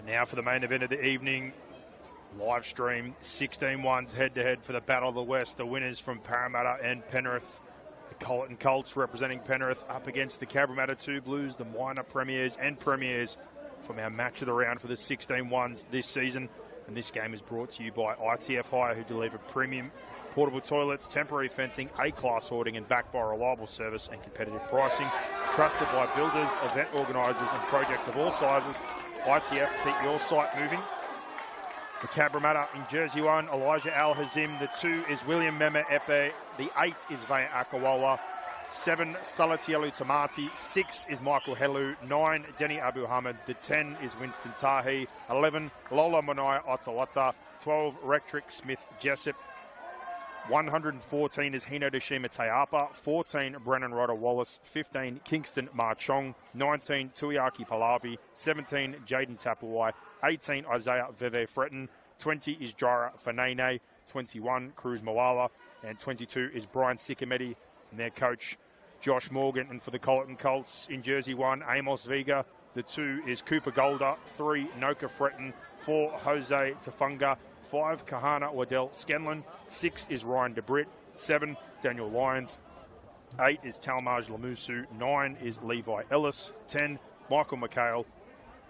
Now for the main event of the evening, live stream, 16-1s head-to-head for the Battle of the West. The winners from Parramatta and Penrith. The Cloyton Colts representing Penrith up against the Cabramatta 2 Blues, the minor premiers and premiers from our match of the round for the 16-1s this season. And this game is brought to you by ITF Hire, who deliver premium portable toilets, temporary fencing, A-class hoarding, and backed by reliable service and competitive pricing. Trusted by builders, event organisers and projects of all sizes. ITF, keep your site moving. For Cabramatta in jersey 1, Elijah Al-Hazim. The 2 is William Meme Epe. The 8 is Vaya Akawola. 7, Salatielu Tamati. 6 is Michael Helu. 9, Denny Abu Hamid. The 10 is Winston Tahi. 11, Lola Monai Otawata. 12, Rectrick Smith Jessup. 114 is Hino Deshima Teapa. 14, Brennan Ryder Wallace. 15, Kingston Marchong. 19, Tuiaki Palavi. 17, Jaden Tapawai. 18, Isaiah Veve Fretton. 20 is Jara Fanene. 21, Cruz Moala. And 22 is Brian Sikamedi and their coach, Josh Morgan. And for the Cloyton Colts in jersey 1, Amos Vega. The 2 is Cooper Golder. 3, Noka Fretton. 4, Jose Tafunga. 5, Kahana Waddell Scanlon. 6 is Ryan DeBritt. 7, Daniel Lyons. 8 is Talmaj Lamusu. 9 is Levi Ellis. 10, Michael McHale.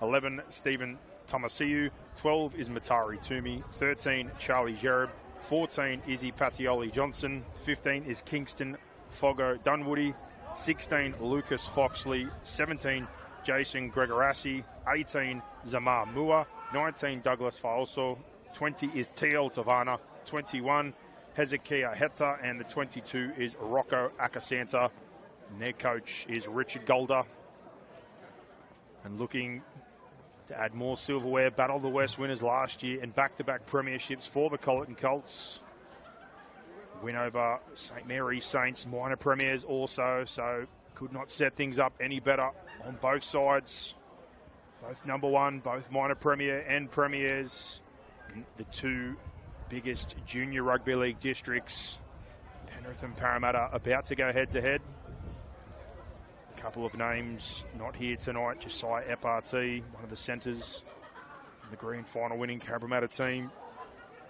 11, Stephen Tomasiu. 12 is Matari Toomey. 13, Charlie Jereb. 14, Izzy Patioli Johnson. 15 is Kingston Fogo Dunwoody. 16, Lucas Foxley. 17, Jason Gregorassi. 18, Zamar Mua. 19, Douglas Faoso. 20 is Tio Tavana. 21, Hezekiah Heta. And the 22 is Rocco Acasanta. And their coach is Richard Golder. And looking to add more silverware, Battle of the West winners last year and back-to-back premierships for the Cloyton Colts. Win over St. Mary's Saints, minor premiers also, so could not set things up any better on both sides. Both number 1, both minor premier and premiers. The 2 biggest junior rugby league districts, Penrith and Parramatta, about to go head-to-head. A couple of names not here tonight. Josiah FRT, one of the centres from the Green Final winning Cabramatta team.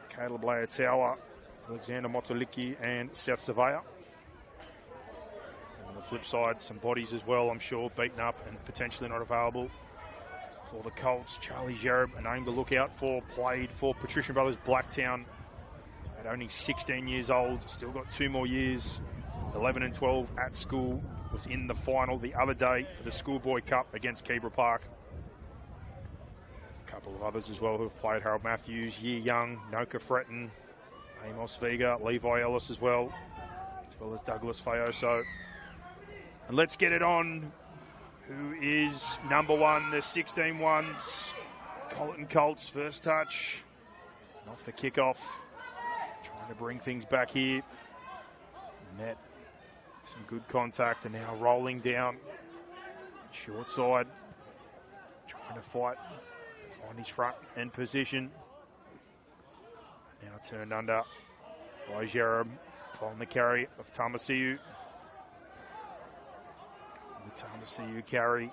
Caleb Leotawa, Alexander Motoliki and Seth Savaya. And on the flip side, some bodies as well, I'm sure, beaten up and potentially not available. For the Colts, Charlie Jereb, a name to look out for, played for Patrician Brothers Blacktown at only 16 years old, still got 2 more years, 11 and 12 at school, was in the final the other day for the Schoolboy Cup against Kebra Park. A couple of others as well who have played, Harold Matthews, Yi Young, Noka Fretton, Amos Vega, Levi Ellis as well as Douglas Fayoso. And let's get it on. Who is number 1, the 16-1s. Cloyton Colts, first touch. Off the kickoff. Trying to bring things back here. Met some good contact and now rolling down. Short side. Trying to fight to find his front end position. Now turned under by Jerem. Following the carry of Tamasiu. The Tamasiu carry.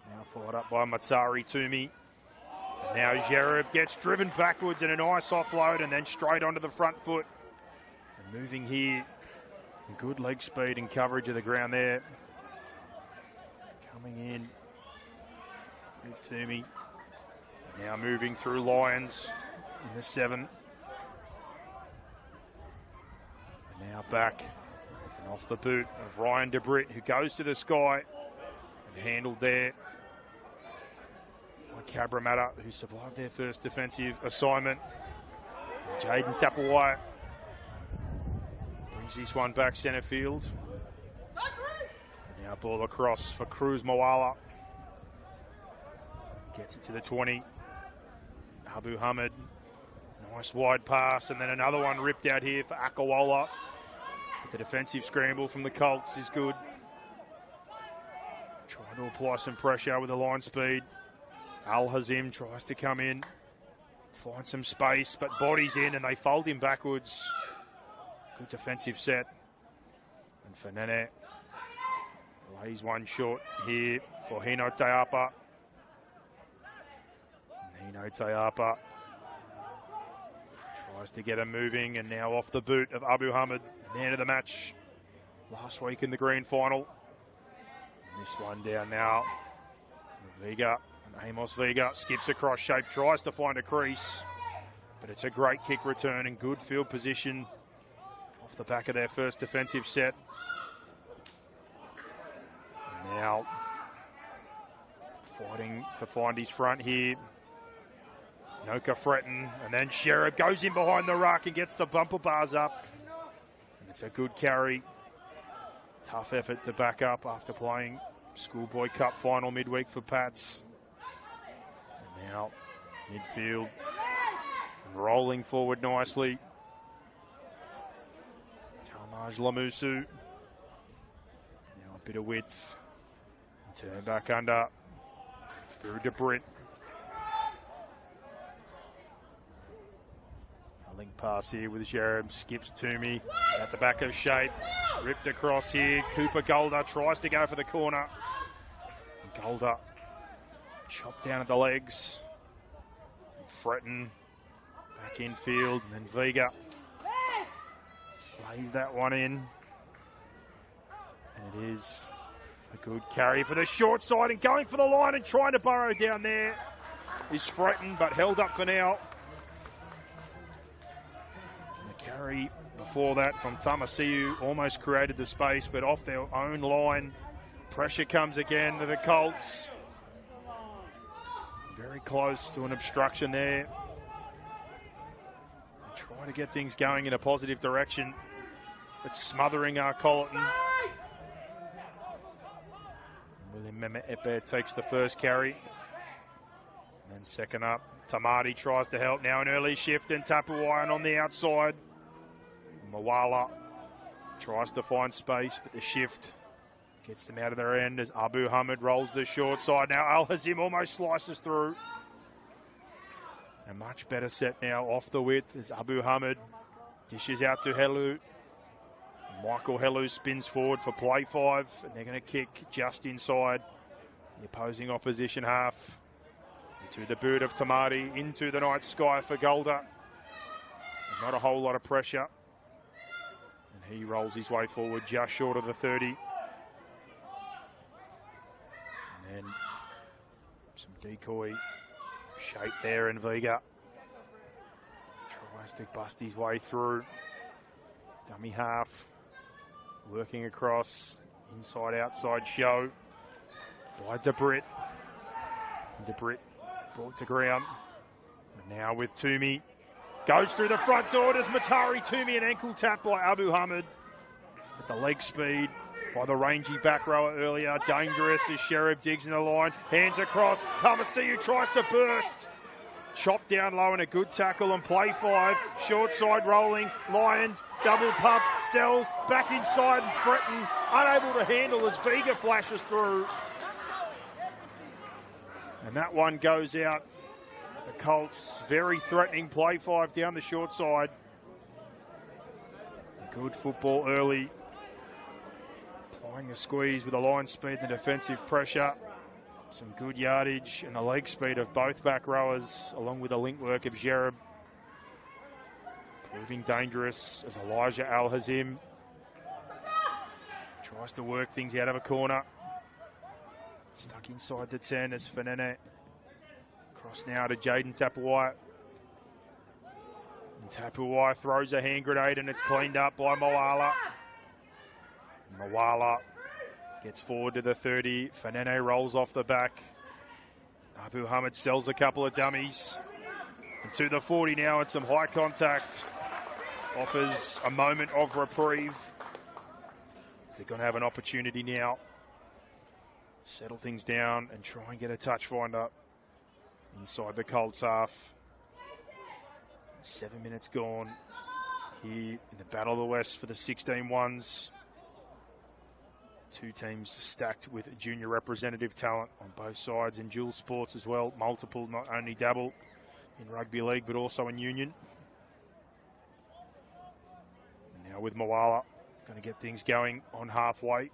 Now followed up by Matari Toomey. And now Jereb gets driven backwards in a nice offload and then straight onto the front foot. And moving here. Good leg speed and coverage of the ground there. Coming in with Toomey. Now moving through Lions in the 7. And now back and off the boot of Ryan DeBritt, who goes to the sky and handled there by Cabramatta, who survived their first defensive assignment. Jaden Tapawai brings this one back centre field. Now ball across for Cruz Moala. Gets it to the 20. Abu Hamid. Nice wide pass, and then another one ripped out here for Akawola. But the defensive scramble from the Colts is good. Trying to apply some pressure with the line speed. Al-Hazim tries to come in, find some space, but bodies in and they fold him backwards. Good defensive set. And Fanene lays one short here for Hino Teapa. Teapa tries to get him moving, and now off the boot of Abu Hamid, man of the match last week in the grand final. And this one down now. Vega, and Amos Vega skips across shape, tries to find a crease, but it's a great kick return and good field position off the back of their first defensive set. And now fighting to find his front here. Noka Fretton, and then Sherab goes in behind the ruck and gets the bumper bars up. And it's a good carry. Tough effort to back up after playing Schoolboy Cup final midweek for Pats. And now midfield and rolling forward nicely. Talmaj Lamusu. Now a bit of width. And turn back under. Through to Britt. Link pass here with Jerem, skips to me at the back of shape, ripped across here. Cooper Golder tries to go for the corner. And Golder chopped down at the legs. Fretton back in field, and then Vega lays that one in. And it is a good carry for the short side, and going for the line and trying to burrow down there is Fretton, but held up for now. Carry before that from Tamasiu almost created the space, but off their own line. Pressure comes again to the Colts. Very close to an obstruction there. They try to get things going in a positive direction. It's smothering our Cloyton. William Mehmet Epe takes the first carry. And then second up, Tamati tries to help. Now an early shift, and Tapuayan on the outside. Mawala tries to find space, but the shift gets them out of their end as Abu Hamid rolls the short side. Now Al Hazim almost slices through. A much better set now off the width as Abu Hamid dishes out to Helu. Michael Helu spins forward for play 5, and they're going to kick just inside the opposing opposition half. To the boot of Tamati, into the night sky for Golder. Not a whole lot of pressure. And he rolls his way forward just short of the 30. And then some decoy shape there, and Vega tries to bust his way through. Dummy half, working across, inside outside show. Wide to Britt. Britt brought to ground. And now with Toomey. Goes through the front door. Does Matari Toomey, an ankle tap by Abu Hamid. At the leg speed by the rangy back rower earlier. Dangerous as Sherab digs in the line. Hands across. Tamasiu tries to burst. Chopped down low and a good tackle on play 5. Short side rolling. Lions, double pump, Sells, back inside, and Fretton unable to handle as Vega flashes through. And that one goes out. The Colts, very threatening play 5 down the short side. Good football early. Applying the squeeze with the line speed and the defensive pressure. Some good yardage and the leg speed of both back rowers, along with the link work of Jereb. Proving dangerous as Elijah Al-Hazim tries to work things out of a corner. Stuck inside the 10 as Fanene. Cross now to Jaden Tapuai. And Tapuai throws a hand grenade, and it's cleaned up by Moala. Moala gets forward to the 30. Fanene rolls off the back. Abu Hamid sells a couple of dummies. And to the 40 now, and some high contact. Offers a moment of reprieve. So they're going to have an opportunity now. Settle things down and try and get a touch finder inside the Colts half. 7 minutes gone here in the Battle of the West for the 16-1s. Two teams stacked with junior representative talent on both sides, in dual sports as well. Multiple, not only dabble in rugby league, but also in union. And now with Moala, going to get things going on halfway.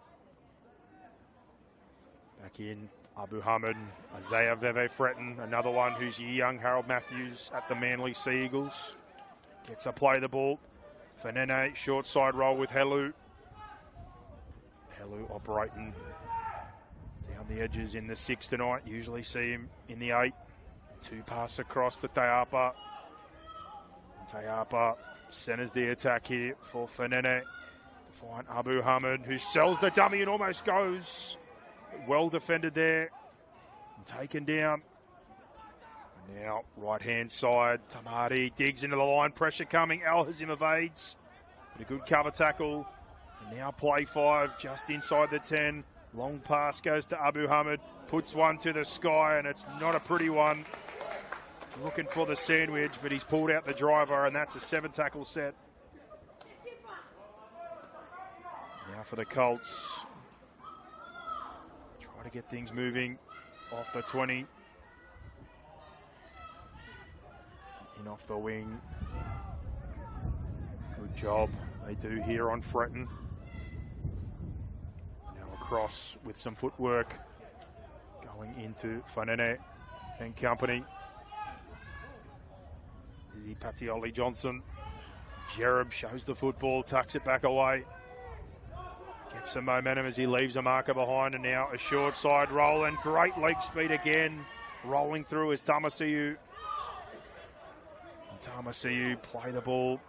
Back in, Abu Hamid, Isaiah Veve Fretton, another one who's young, Harold Matthews at the Manly Sea Eagles. Gets a play the ball. Fanene, short side roll with Helu. Helu operating down the edges in the 6 tonight. Usually see him in the 8. 2 pass across to Teapa. Teapa centers the attack here for Fanene to find Abu Hamid, who sells the dummy and almost goes. Well defended there. And taken down. And now right-hand side, Tamati digs into the line. Pressure coming. Al Hazim evades. But a good cover tackle. And now play 5 just inside the 10. Long pass goes to Abu Hamid. Puts one to the sky, and it's not a pretty one. Looking for the sandwich, but he's pulled out the driver, and that's a 7-tackle set. Now for the Colts. Try to get things moving off the 20. In off the wing. Good job they do here on Fretton. Now across with some footwork. Going into Fanene and company. Izzy Patioli Johnson. Jereb shows the football, tucks it back away. Gets some momentum as he leaves a marker behind, and now a short side roll and great leg speed again. Rolling through is Tamasiu. Tamasiu play the ball.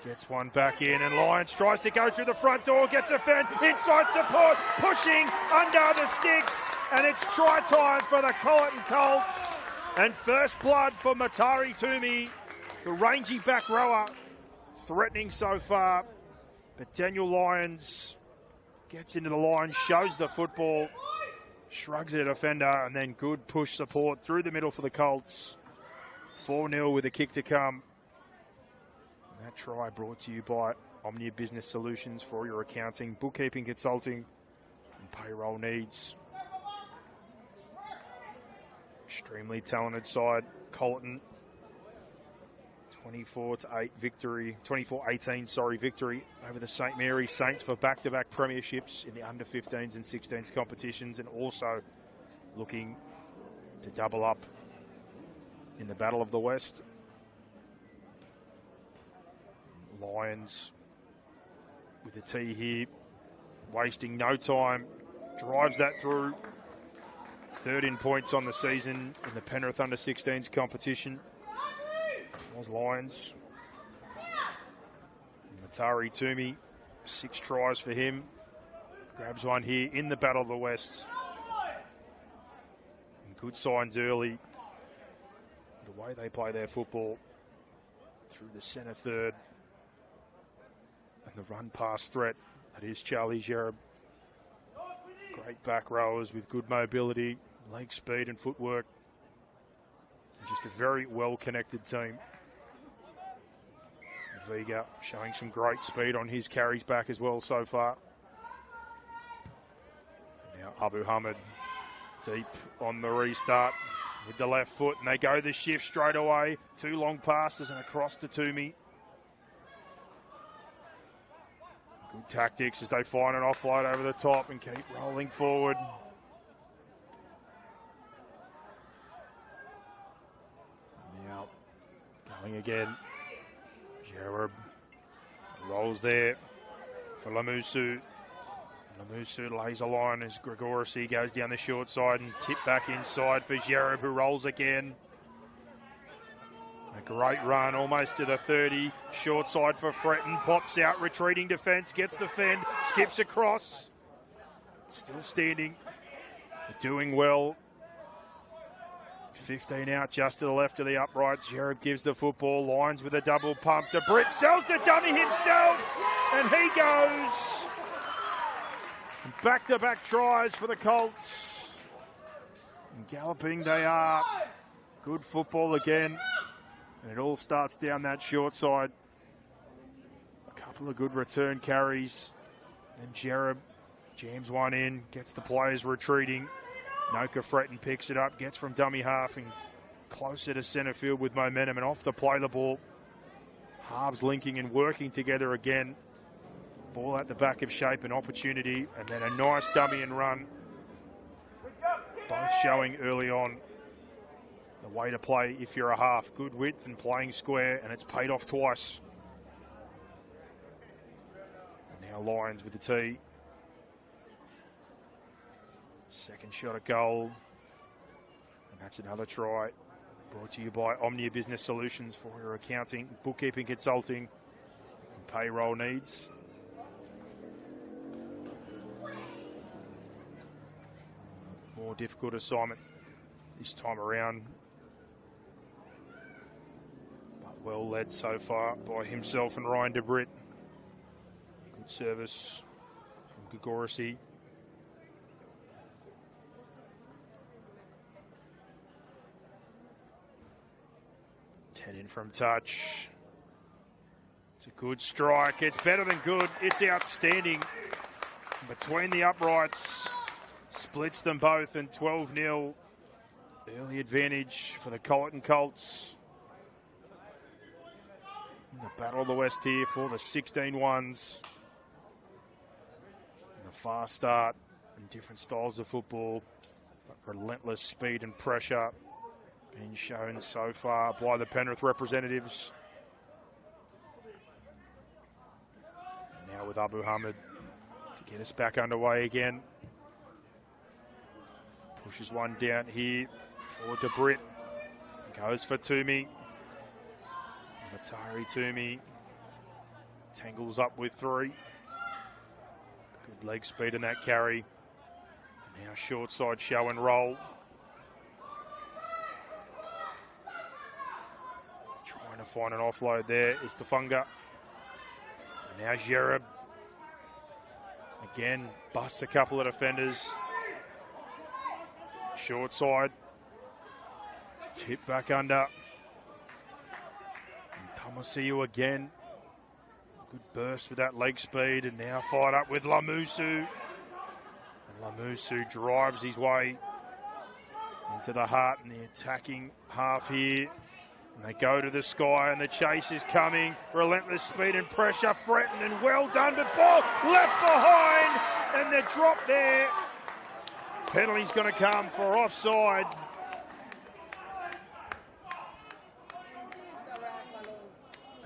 Gets one back in, and Lyons tries to go through the front door, gets a fend, inside support, pushing under the sticks, and it's try time for the Cloyton Colts. And first blood for Matari Toomey, the rangy back rower, threatening so far. But Daniel Lyons gets into the line, shows the football, shrugs at a defender, and then good push support through the middle for the Colts. 4-0 with a kick to come. And that try brought to you by Omnia Business Solutions for all your accounting, bookkeeping, consulting, and payroll needs. Extremely talented side, Colleton. 24-8 victory, 24-18, victory over the St. Mary's Saints for back-to-back premierships in the under-15s and 16s competitions, and also looking to double up in the Battle of the West. Lions with the tee here, wasting no time, drives that through. 13 points on the season in the Penrith under-16s competition. Was Lions. Matari Toomey, 6 tries for him. Grabs one here in the Battle of the West. And good signs early. The way they play their football through the centre third. And the run pass threat that is Charlie Jereb. Great back rowers with good mobility, leg speed and footwork. And just a very well-connected team. Vega showing some great speed on his carries back as well so far. Now Abu Hamid deep on the restart with the left foot, and they go the shift straight away. 2 long passes and across to Toomey. Good tactics as they find an offload over the top and keep rolling forward. Now going again. Jereb rolls there for Lamusu. Lamusu lays a line as Gregorisi goes down the short side and tip back inside for Jereb, who rolls again. A great run, almost to the 30. Short side for Fretton, pops out, retreating defence, gets the fend, skips across. Still standing, doing well. 15 out just to the left of the uprights. Jereb gives the football. Lyons with a double pump to Britt. Sells the dummy himself. And he goes. Back-to-back tries for the Colts. And galloping they are. Good football again. And it all starts down that short side. A couple of good return carries. And Jereb jams one in. Gets the players retreating. Noka Fretton picks it up, gets from dummy half and closer to centre field with momentum, and off the play the ball. Halves linking and working together again. Ball at the back of shape, an opportunity, and then a nice dummy and run. Both showing early on the way to play if you're a half. Good width and playing square, and it's paid off twice. And now Lions with the tee. Second shot at goal. And that's another try. Brought to you by Omnia Business Solutions for your accounting, bookkeeping, consulting, and payroll needs. More difficult assignment this time around. But well led so far by himself and Ryan DeBritt. Good service from Gagorisi. In from touch. It's a good strike. It's better than good. It's outstanding. Between the uprights. Splits them both, and 12-0. Early advantage for the Cloyton Colts. In the Battle of the West here for the 16-1s. And a fast start and different styles of football. But relentless speed and pressure being shown so far by the Penrith representatives. And now with Abu Hamid to get us back underway again. Pushes one down here for DeBritt. Goes for Toomey. Matari Toomey tangles up with three. Good leg speed in that carry. Now short side show and roll. Trying to find an offload there is Tafunga. And now Gerard. Again, busts a couple of defenders. Short side. Tip back under. And Tomasiu again. Good burst with that leg speed, and now fired up with Lamusu. And Lamusu drives his way into the heart in the attacking half here. And they go to the sky, and the chase is coming. Relentless speed and pressure, threatened and well done, but ball left behind, and the drop there. Penalty's going to come for offside.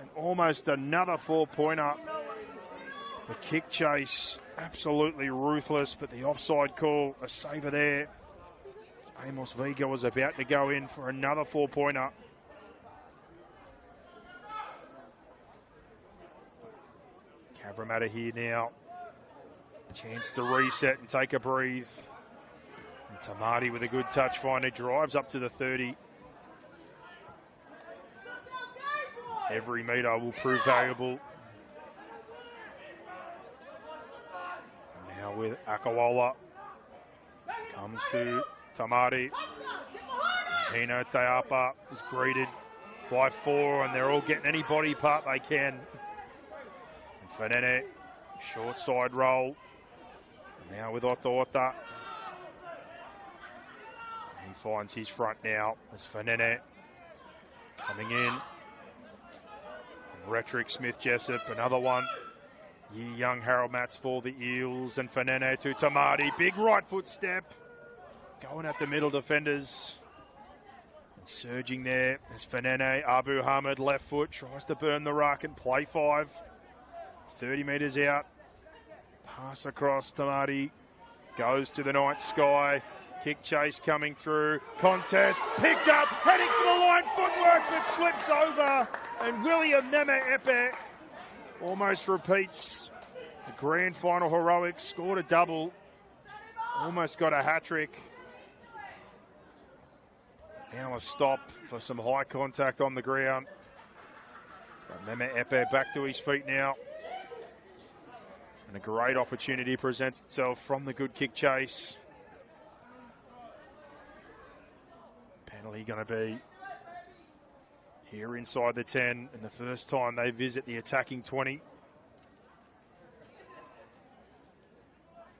And almost another 4-pointer. The kick chase, absolutely ruthless, but the offside call, a saver there. Amos Vega was about to go in for another 4-pointer. Cabramatta here now. Chance to reset and take a breathe. And Tamati with a good touch finder, drives up to the 30. Every metre will prove valuable. And now with Akawola. Comes to Tamati. Hino Teapa is greeted by 4, and they're all getting any body part they can. And Fanene, short side roll. Now with Otaota. He finds his front now as Fanene coming in. Rhetoric, Smith Jessup, another one. Yi Young, Harold Matz for the Eels, and Fanene to Tamati. Big right foot step. Going at the middle defenders. And surging there as Fanene. Abu Hamid, left foot, tries to burn the ruck and play 5. 30 metres out. Pass across Tamati. Goes to the night sky. Kick chase coming through. Contest. Picked up. Heading for the line. Footwork that slips over. And William Nema Epe almost repeats the grand final heroics. Scored a double. Almost got a hat-trick. Now a stop for some high contact on the ground. But Nema Epe back to his feet now. And a great opportunity presents itself from the good kick chase. Penalty going to be here inside the 10, and the first time they visit the attacking 20.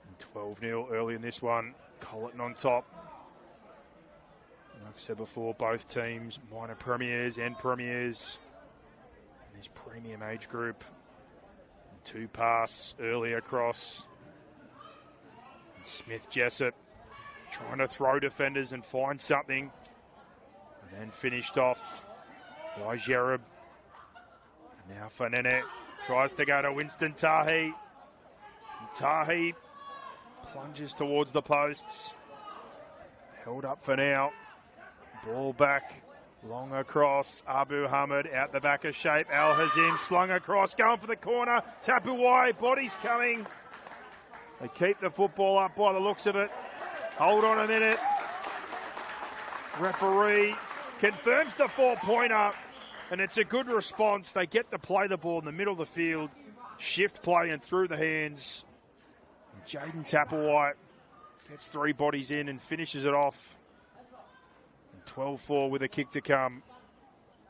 And 12-0 early in this one. Cloyton on top. Like I said before, both teams minor premiers and premiers in this premium age group. 2 pass early across. And Smith Jessup trying to throw defenders and find something. And then finished off by Gerard. And now Fanene tries to go to Winston Tahi. Tahi plunges towards the posts. Held up for now. Ball back. Long across. Abu Hamid out the back of shape. Al Hazim slung across. Going for the corner. Tapuai. Bodies coming. They keep the football up by the looks of it. Hold on a minute. Referee confirms the 4-pointer. And it's a good response. They get to play the ball in the middle of the field. Shift play and through the hands. Jaden Tapuai gets 3 bodies in and finishes it off. 12-4 with a kick to come.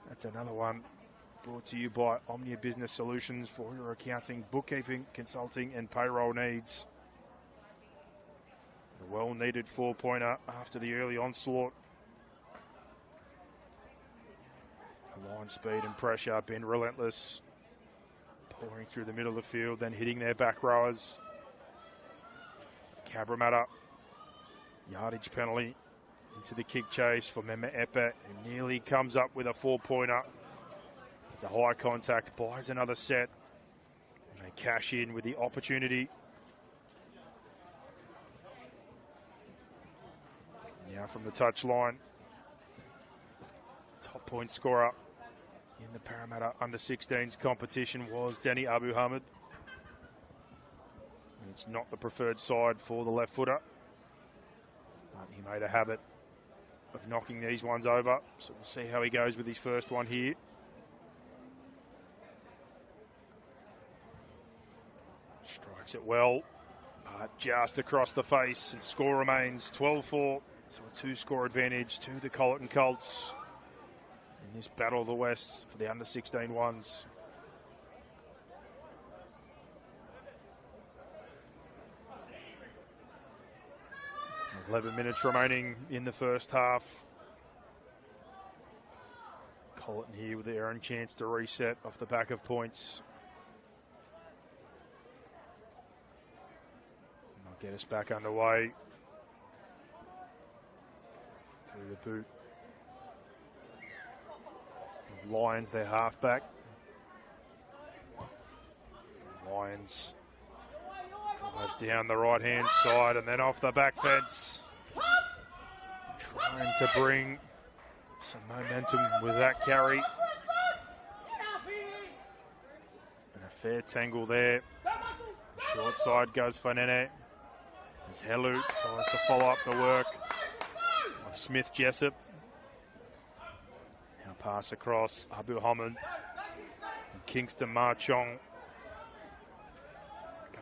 That's another one brought to you by Omnia Business Solutions for your accounting, bookkeeping, consulting and payroll needs. A well-needed 4-pointer after the early onslaught. Line speed and pressure, been relentless. Pouring through the middle of the field, then hitting their back rowers. Cabramatta, yardage penalty into the kick chase for Mema Epe, who nearly comes up with a 4-pointer. The high contact buys another set. And they cash in with the opportunity. Now from the touchline, top point scorer in the Parramatta under-16s competition was Danny Abu Hamid. It's not the preferred side for the left footer. But he made a habit of knocking these ones over. So we'll see how he goes with his first one here. Strikes it well, but just across the face, and score remains 12-4. So a 2-score advantage to the Cloyton Colts in this Battle of the West for the under-16 ones. 11 minutes remaining in the first half. Cloyton here with their own chance to reset off the back of points. And they'll get us back underway. Through the boot. Lions, their halfback. Lions drives down the right-hand side and then off the back fence. Trying to bring some momentum with that carry. And a fair tangle there. Short side goes for Nene. As Helu tries to follow up the work of Smith Jessup. Now pass across Abu Hamid. And Kingston Marchong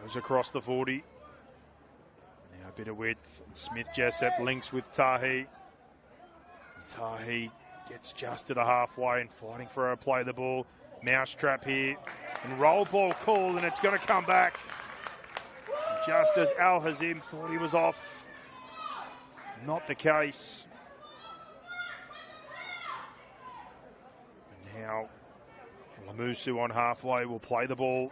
goes across the 40. Now a bit of width. Smith Jessup links with Tahi. Tahi gets just to the halfway and fighting for her play the ball. Mousetrap here. And roll ball called, and it's going to come back. Just as Al Hazim thought he was off. Not the case. And now Lamusu on halfway will play the ball.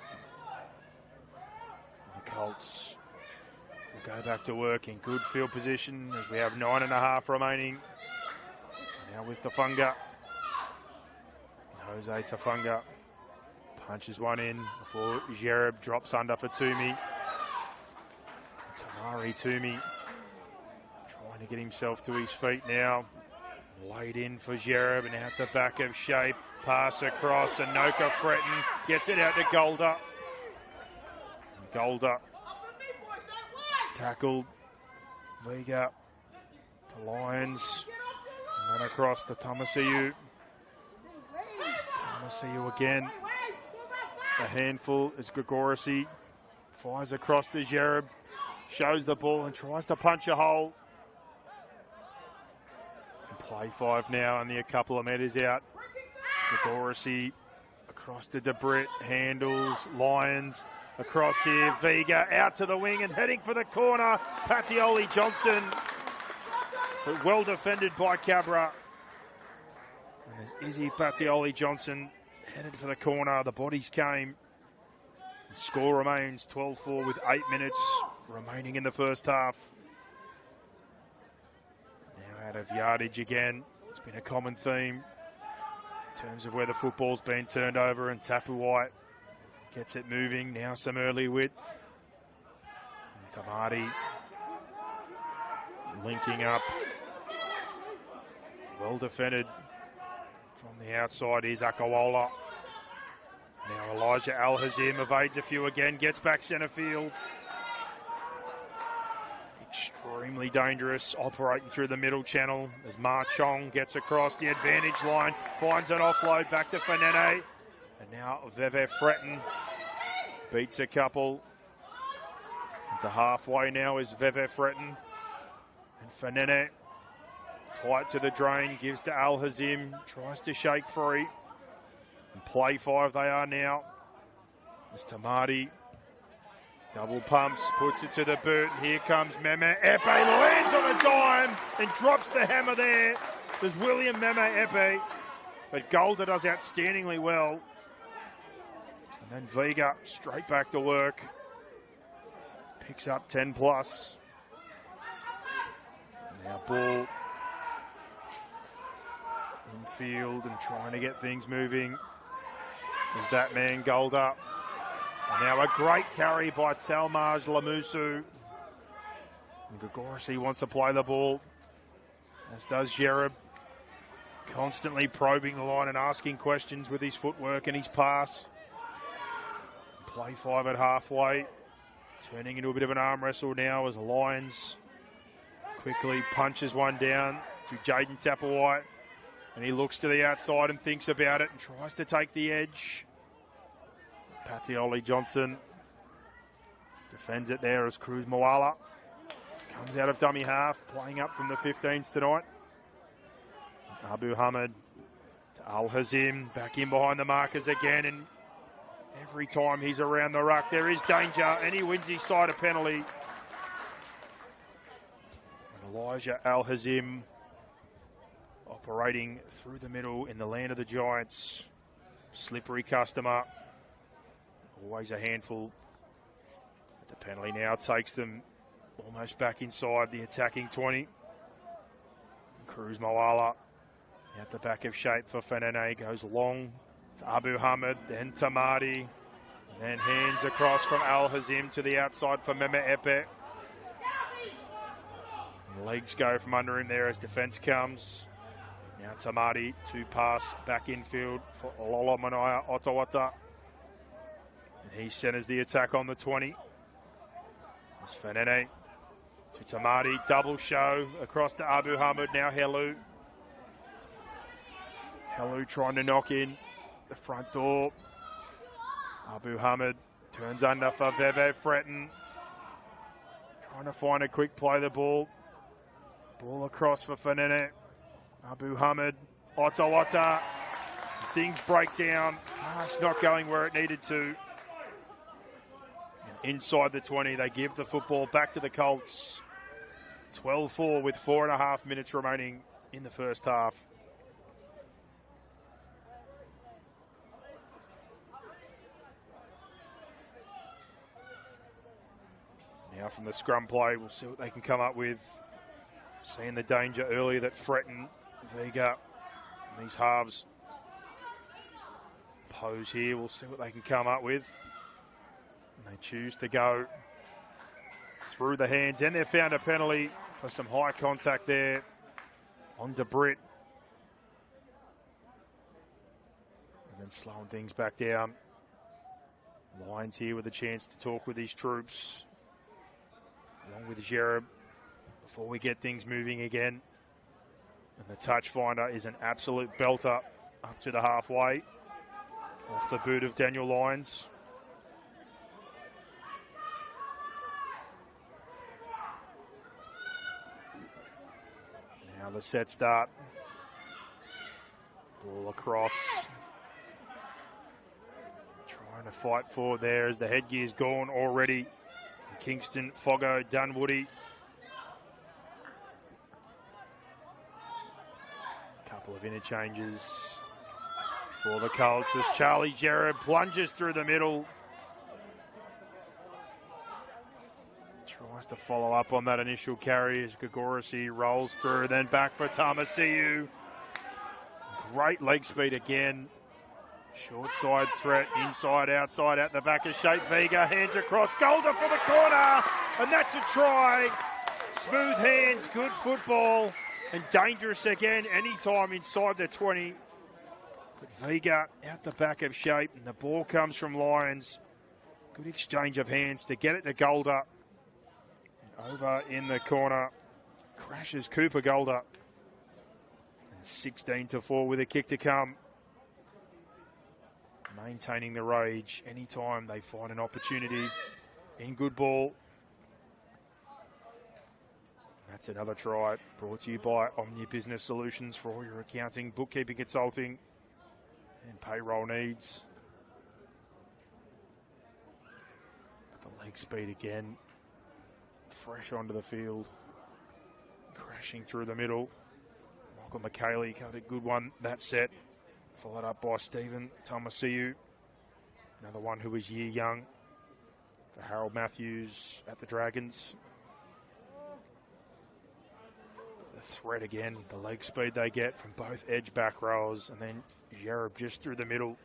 The Colts will go back to work in good field position as we have 9.5 remaining. Now with Tafunga. Jose Tafunga punches one in before Gerard drops under for Toomey. Tamari Toomey trying to get himself to his feet now. Laid in for Gerard and out the back of shape. Pass across and Noka Fretton gets it out to Golder. Golder tackled. Vega to Lyons. And then across to Tamasiu. Tamasiu again. A handful is Gregorisi. Fires across to Gerard. Shows the ball and tries to punch a hole. And play 5 now, only a couple of metres out. Gregorisi across to DeBritt. Handles. Lyons across here. Vega out to the wing and heading for the corner. Patioli Johnson. But well defended by Cabra. And there's Izzy Patioli Johnson headed for the corner. The bodies came. The score remains 12-4 with 8 minutes remaining in the first half. Out of yardage again. It's been a common theme in terms of where the football's been turned over, and Tapuai gets it moving. Now some early width. And Tamati linking up. Well defended from the outside is Akawola. Now Elijah Al-Hazim evades a few again, gets back centre field. Extremely dangerous, operating through the middle channel as Ma Chong gets across the advantage line, finds an offload back to Fanene. And now Veve Fretton beats a couple. Into halfway now is Veve Fretton. And Fanene tight to the drain, gives to Al-Hazim, tries to shake free. And play 5 they are now. As Tamati double pumps, puts it to the boot. Here comes Meme Epe, lands on a dime and drops the hammer there. There's William Meme Epe, but Golder does outstandingly well. And then Vega straight back to work. Picks up 10 plus. Now ball infield and trying to get things moving. Is that man Golder. And now a great carry by Talmaj Lamusu. And Gregorisi wants to play the ball, as does Jereb. Constantly probing the line and asking questions with his footwork and his pass. Play 5 at halfway. Turning into a bit of an arm wrestle now as Lyons quickly punches one down to Jaden Tapuai. And he looks to the outside and thinks about it and tries to take the edge. Patioli Johnson defends it there as Cruz Moala comes out of dummy half, playing up from the 15s tonight. Abu Hamid to Al-Hazim, back in behind the markers again, and every time he's around the ruck there is danger, and he wins his side a penalty. And Elijah Al-Hazim operating through the middle in the land of the Giants. Slippery customer. Always a handful. But the penalty now takes them almost back inside the attacking 20. Cruz Moala at the back of shape for Fanene. Goes long to Abu Hamid, then Tamati. Then hands across from Al-Hazim to the outside for Meme Epe. Legs go from under him there as defence comes. Now Tamati to pass back infield for Lola Manaya Otawata. And he centres the attack on the 20. It's Fanene to Tamati, double show across to Abu Hamid, now Helu. Helu trying to knock in the front door. Abu Hamid turns under for Veve Fretton. Trying to find a quick play the ball. Ball across for Fanene. Abu Hamid, Otawata. Things break down. Pass not going where it needed to. Inside the 20, they give the football back to the Colts. 12-4 with 4.5 minutes remaining in the first half. Now from the scrum play, we'll see what they can come up with. Seeing the danger earlier that Fretton, Vega, and these halves pose here. We'll see what they can come up with. And they choose to go through the hands, and they've found a penalty for some high contact there on DeBritt. And then slowing things back down. Lions here with a chance to talk with his troops, along with Jereb, before we get things moving again. And the touch finder is an absolute belter up to the halfway, off the boot of Daniel Lyons. Now the set start. Ball across. Trying to fight forward there as the headgear's gone already. Kingston, Foggo, Dunwoody. Couple of interchanges for the Colts as Charlie Jereb plunges through the middle. Trying Tries to follow up on that initial carry as Gagorisi rolls through, then back for Tamasiu. Great leg speed again. Short side threat, inside, outside, out the back of shape. Vega, hands across, Golder for the corner, and that's a try. Smooth hands, good football, and dangerous again anytime inside the 20. But Vega out the back of shape, and the ball comes from Lions. Good exchange of hands to get it to Golder. Over in the corner, crashes Cooper Golder. And 16-4 with a kick to come. Maintaining the rage anytime they find an opportunity in good ball. That's another try brought to you by Omnia Business Solutions for all your accounting, bookkeeping, consulting and payroll needs. But the leg speed again, fresh onto the field, crashing through the middle. Michael McKaylee covered a good one that set. Followed up by Stephen Tamasiu, another one who was year young for Harold Matthews at the Dragons. The threat again, the leg speed they get from both edge back rows, and then Jareb just through the middle.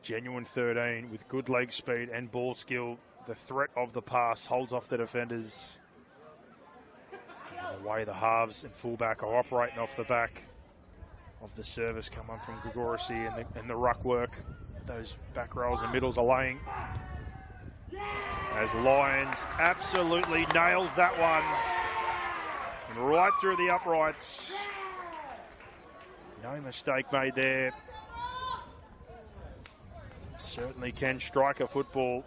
Genuine 13 with good leg speed and ball skill. The threat of the pass holds off the defenders. The way the halves and fullback are operating off the back of the service coming from Gagorisi and the ruck work those back rows and middles are laying. As Lions absolutely nails that one. And right through the uprights. No mistake made there. Certainly can strike a football.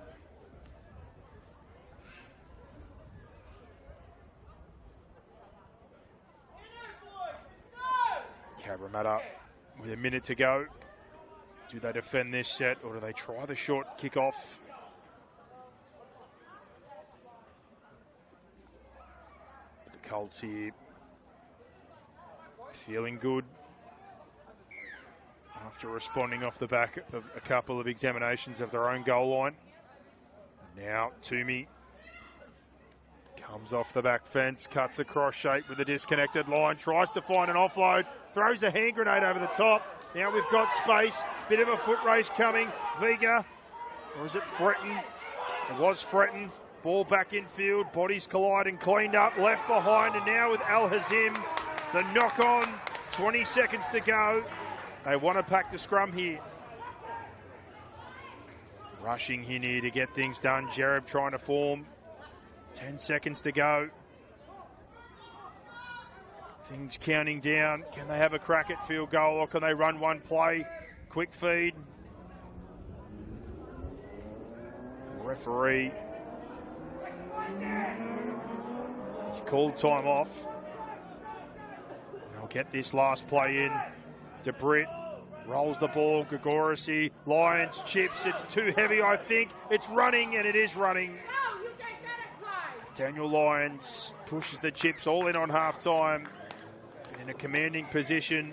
Cabramatta with a minute to go. Do they defend this set or do they try the short kick-off? The Colts here feeling good after responding off the back of a couple of examinations of their own goal line. Now Toomey comes off the back fence, cuts across shape with a disconnected line, tries to find an offload, throws a hand grenade over the top. Now we've got space, bit of a foot race coming. Vega, or is it Fretton? It was Fretton. Ball back in field, bodies collide and cleaned up, left behind, and now with Al Hazim, the knock on, 20 seconds to go. They want to pack the scrum here. Rushing in here to get things done. Jareb trying to form. 10 seconds to go. Things counting down. Can they have a crack at field goal or can they run one play? Quick feed. Referee. He's called time off. They'll get this last play in. DeBritt rolls the ball. Gagorisi. Lions chips. It's too heavy, I think. It's running, and it is running. Daniel Lyons pushes the chips all in on halftime. In a commanding position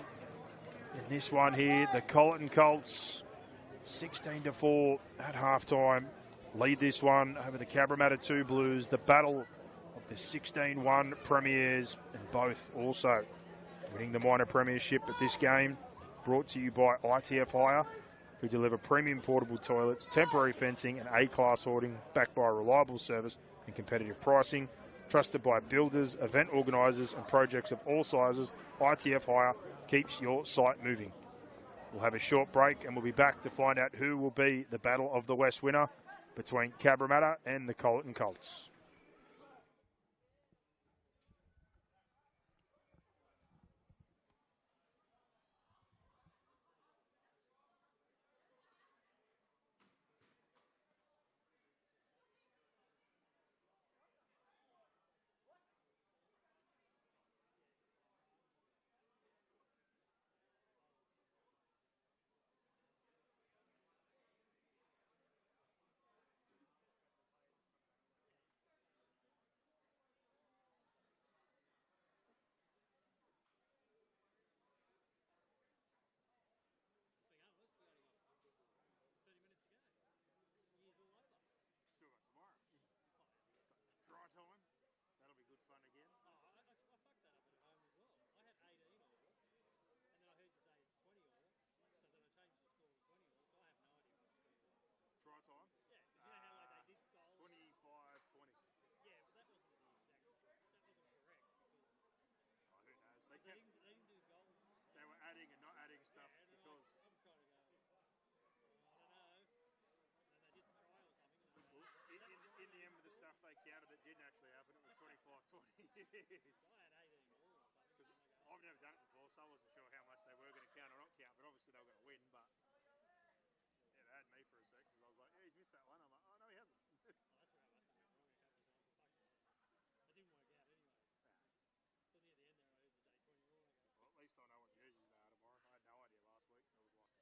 in this one here. The Cloyton Colts 16-4 at halftime. Lead this one over the Cabramatta 2 Blues. The battle of the 16-1 premiers, and both also winning the minor premiership at this game. Brought to you by ITF Hire, who deliver premium portable toilets, temporary fencing and A-class hoarding, backed by a reliable service and competitive pricing. Trusted by builders, event organisers and projects of all sizes, ITF Hire keeps your site moving. We'll have a short break and we'll be back to find out who will be the Battle of the West winner between Cabramatta and the Cloyton Colts. if they counted that didn't actually happen. It was 25-20. I had 18 all or something. I've never done it before, so I wasn't sure how much they were going to count or not count, but obviously they were going to win. But yeah, they had me for a sec because I was like, yeah, he's missed that one. I'm like, oh, no, he hasn't. Oh, that's where I must have been wrong a couple of times. It didn't work out anyway. So near the end there, I heard you say 20 more. Well, at least I know what jerseys they are tomorrow.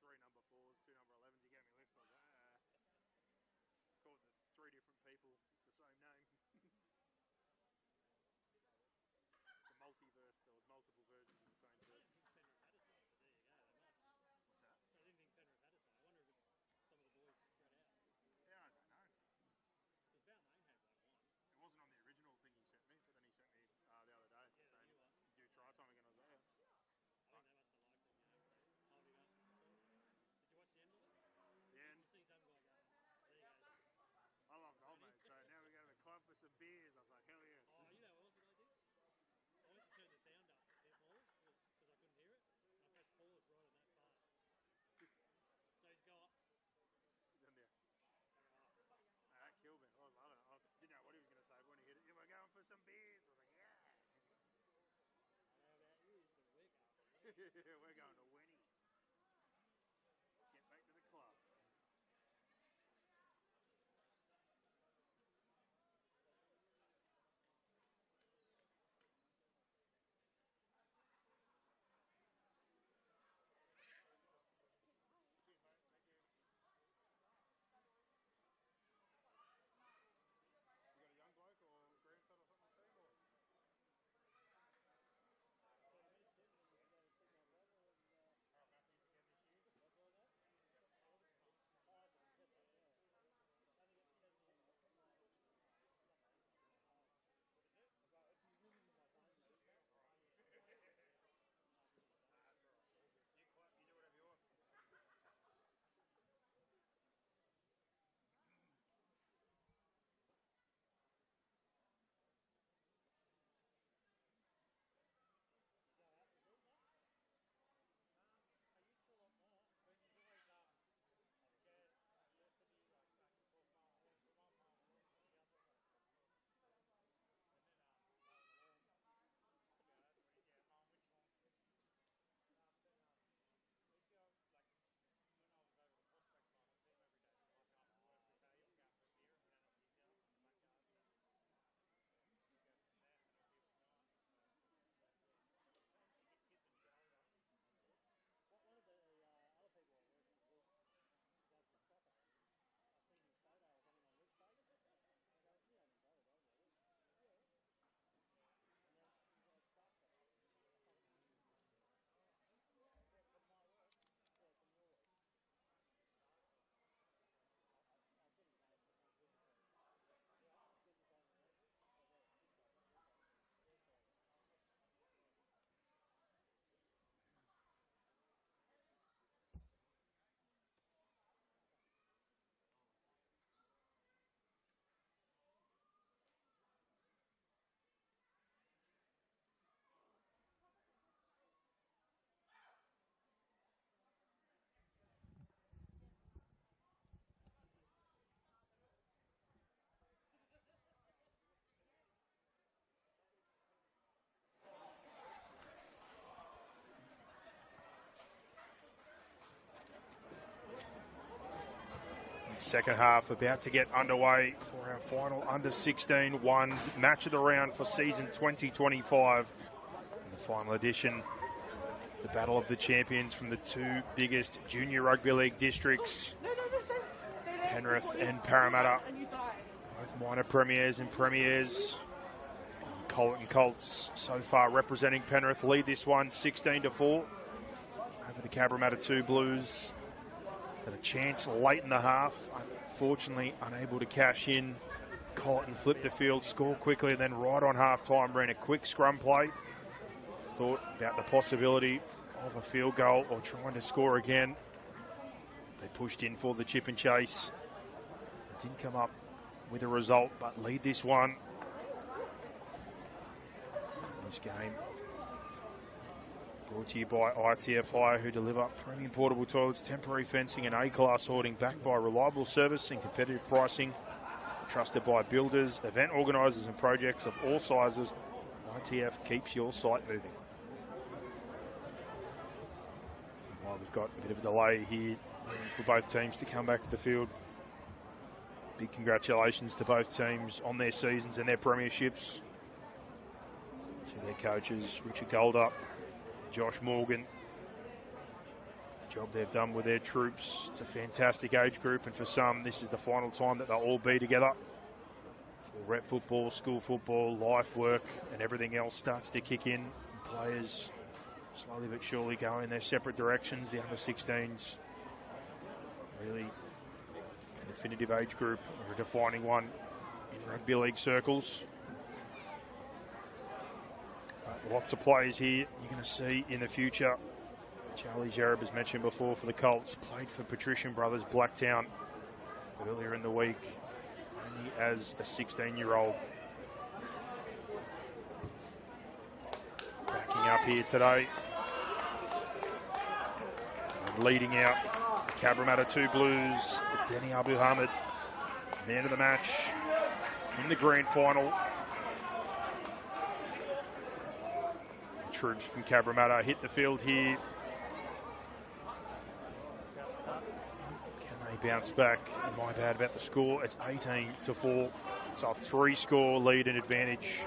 I had no idea last week. There was like 3 number 4s, 2 number 11s. He gave me a list. I was like, called the 3 different people the same name. It's the multiverse. There was multiple versions of the same person. Penrith had a side, but there you go. They must. What's that? I didn't think Penrith had a side. I wonder if it's some of the boys spread out. Yeah, I don't know. Because Balmain had one once. It wasn't on the original thing he sent me, but then he sent me the other day saying, do try time again. I was like, yeah. I think they must have liked it, holding up. Did you watch the end of it? The end. Did you see some guy go, there you go. I love the old mate, so now we go to the club for some beers. I was like, hell yes. Oh, you know what else I did? I went to turn the sound up a bit more because I couldn't hear it. And I pressed pause right on that part. So he's got... Done there. That killed me. I was loving it. I didn't know what he was going to say, but when he hit it, we're going for some beers. I was like, yeah. I don't know about you, but we're going. We're going to Winnie. Get back to the club. Bloke or grandson or something too, or? Matthews again this year. You do whatever you want. One of the other people I work with does the soccer. I've seen his photo or something on Luke's page. I go, you haven't got it, have you? Yeah. And then he's like, Clarkson. Yeah, from my work. Yeah, from your work. I'll get his name. I'll give it to him. Yeah, I'll get his name. Second half about to get underway for our final under-16 ones match of the round for season 2025. In the final edition, it's the battle of the champions from the 2 biggest junior rugby league districts, Penrith and Cabramatta. Both minor premiers and premiers. Cloyton Colts so far representing Penrith lead this one 16-4 over the Cabramatta 2 Blues. Had a chance late in the half, unfortunately unable to cash in. Cloyton flipped the field, scored quickly, and then right on half-time ran a quick scrum play. Thought about the possibility of a field goal or trying to score again. They pushed in for the chip and chase. It didn't come up with a result, but lead this one. This game brought to you by ITFI, who deliver premium portable toilets, temporary fencing and A-class hoarding, backed by reliable service and competitive pricing. Trusted by builders, event organisers and projects of all sizes, ITF keeps your site moving. Well, we've got a bit of a delay here for both teams to come back to the field. Big congratulations to both teams on their seasons and their premierships. To their coaches, Richard Goldup, Josh Morgan. The job they've done with their troops. It's a fantastic age group, and for some, this is the final time that they'll all be together. For rep football, school football, life work, and everything else starts to kick in. And players slowly but surely go in their separate directions. The under-16s really an definitive age group, or a defining one in rugby league circles. Lots of players here you're going to see in the future. Charlie Jarab, as mentioned before, for the Colts, played for Patrician Brothers Blacktown earlier in the week, only as a 16-year-old. Backing up here today. And leading out Cabramatta 2 Blues, Denny Abu Hamid, man of the match in the grand final. Troops from Cabramatta hit the field here. Can they bounce back? My bad about the score. It's 18-4. So a 3-score lead and advantage.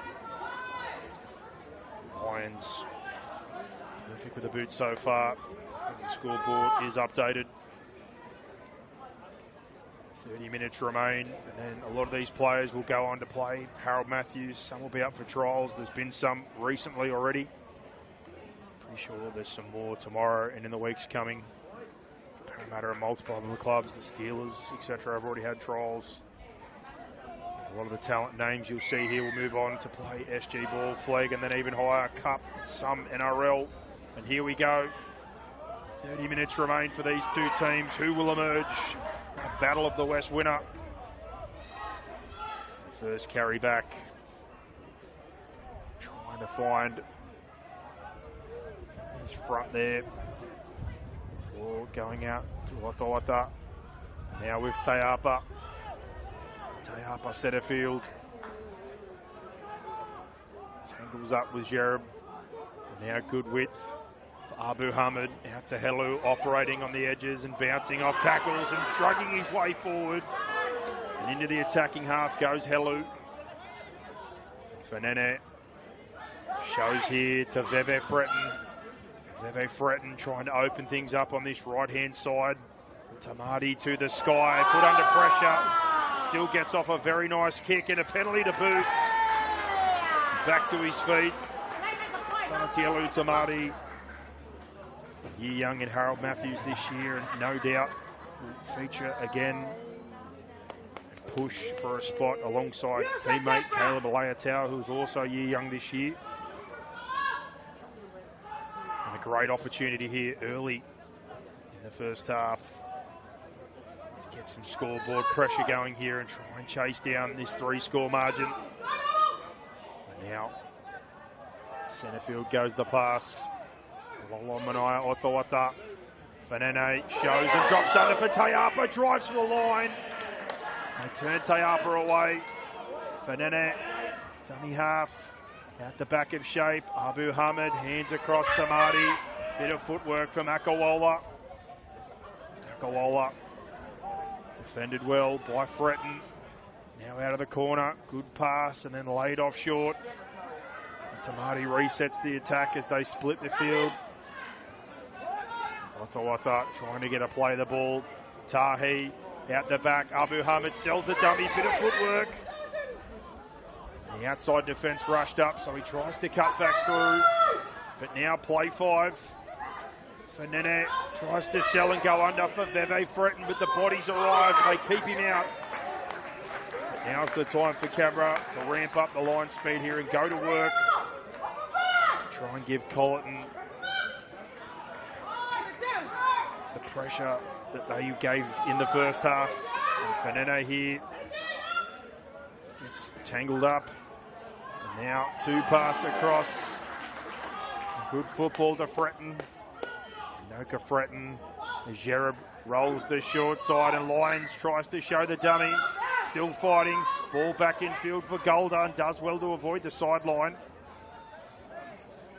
Lions perfect with the boot so far as the scoreboard is updated. 30 minutes remain, and then a lot of these players will go on to play. Harold Matthews, some will be up for trials. There's been some recently already. Pretty sure there's some more tomorrow and in the weeks coming. Parramatta and multiple other clubs, the Steelers, etc. have already had trials. A lot of the talent names you'll see here will move on to play SG ball, flag, and then even higher, cup, some NRL. And here we go. 30 minutes remain for these two teams. Who will emerge? A battle of the West winner. The first carry back. Trying to find his front there before going out to Watawata. Now with Tayapa. Tayapa centre field. Tangles up with Jarab. Now good width for Abu Hamid. Out to Helu, operating on the edges and bouncing off tackles and shrugging his way forward. And into the attacking half goes Helu. Fanene shows here to Veve Fretton. Veve Fretton trying to open things up on this right-hand side. Tamati to the sky, put under pressure. Still gets off a very nice kick and a penalty to boot. Back to his feet. Sanatielu Tamati. Year young in Harold Matthews this year, and no doubt will feature again. Push for a spot alongside teammate Caleb Alayatau, who's also year young this year. And a great opportunity here early in the first half to get some scoreboard pressure going here and try and chase down this 3-score margin. And now centre field goes the pass. Lolomanaya Otawata. Fanene shows and drops under for Tayapa, drives to the line. They turn Tayapa away. Fanene, dummy half, out the back of shape. Abu Hamid, hands across to Marty. Bit of footwork from Akawola. Akawola defended well by Fretton. Now out of the corner, good pass and then laid off short. Tamati resets the attack as they split the field. Watawata trying to get a play of the ball. Tahi out the back. Abu Hamid sells a dummy, bit of footwork. The outside defence rushed up, so he tries to cut back through. But now play 5. Fanene tries to sell and go under for Veve Fretton, but the bodies arrive. They keep him out. But now's the time for Cabra to ramp up the line speed here and go to work. Try and give Cloyton the pressure that they gave in the first half. And Fanene here gets tangled up. And now 2 pass across. Good football to Fretton. Noka Fretton. Jarab rolls the short side and Lyons tries to show the dummy. still fighting. Ball back in field for Golder, and does well to avoid the sideline.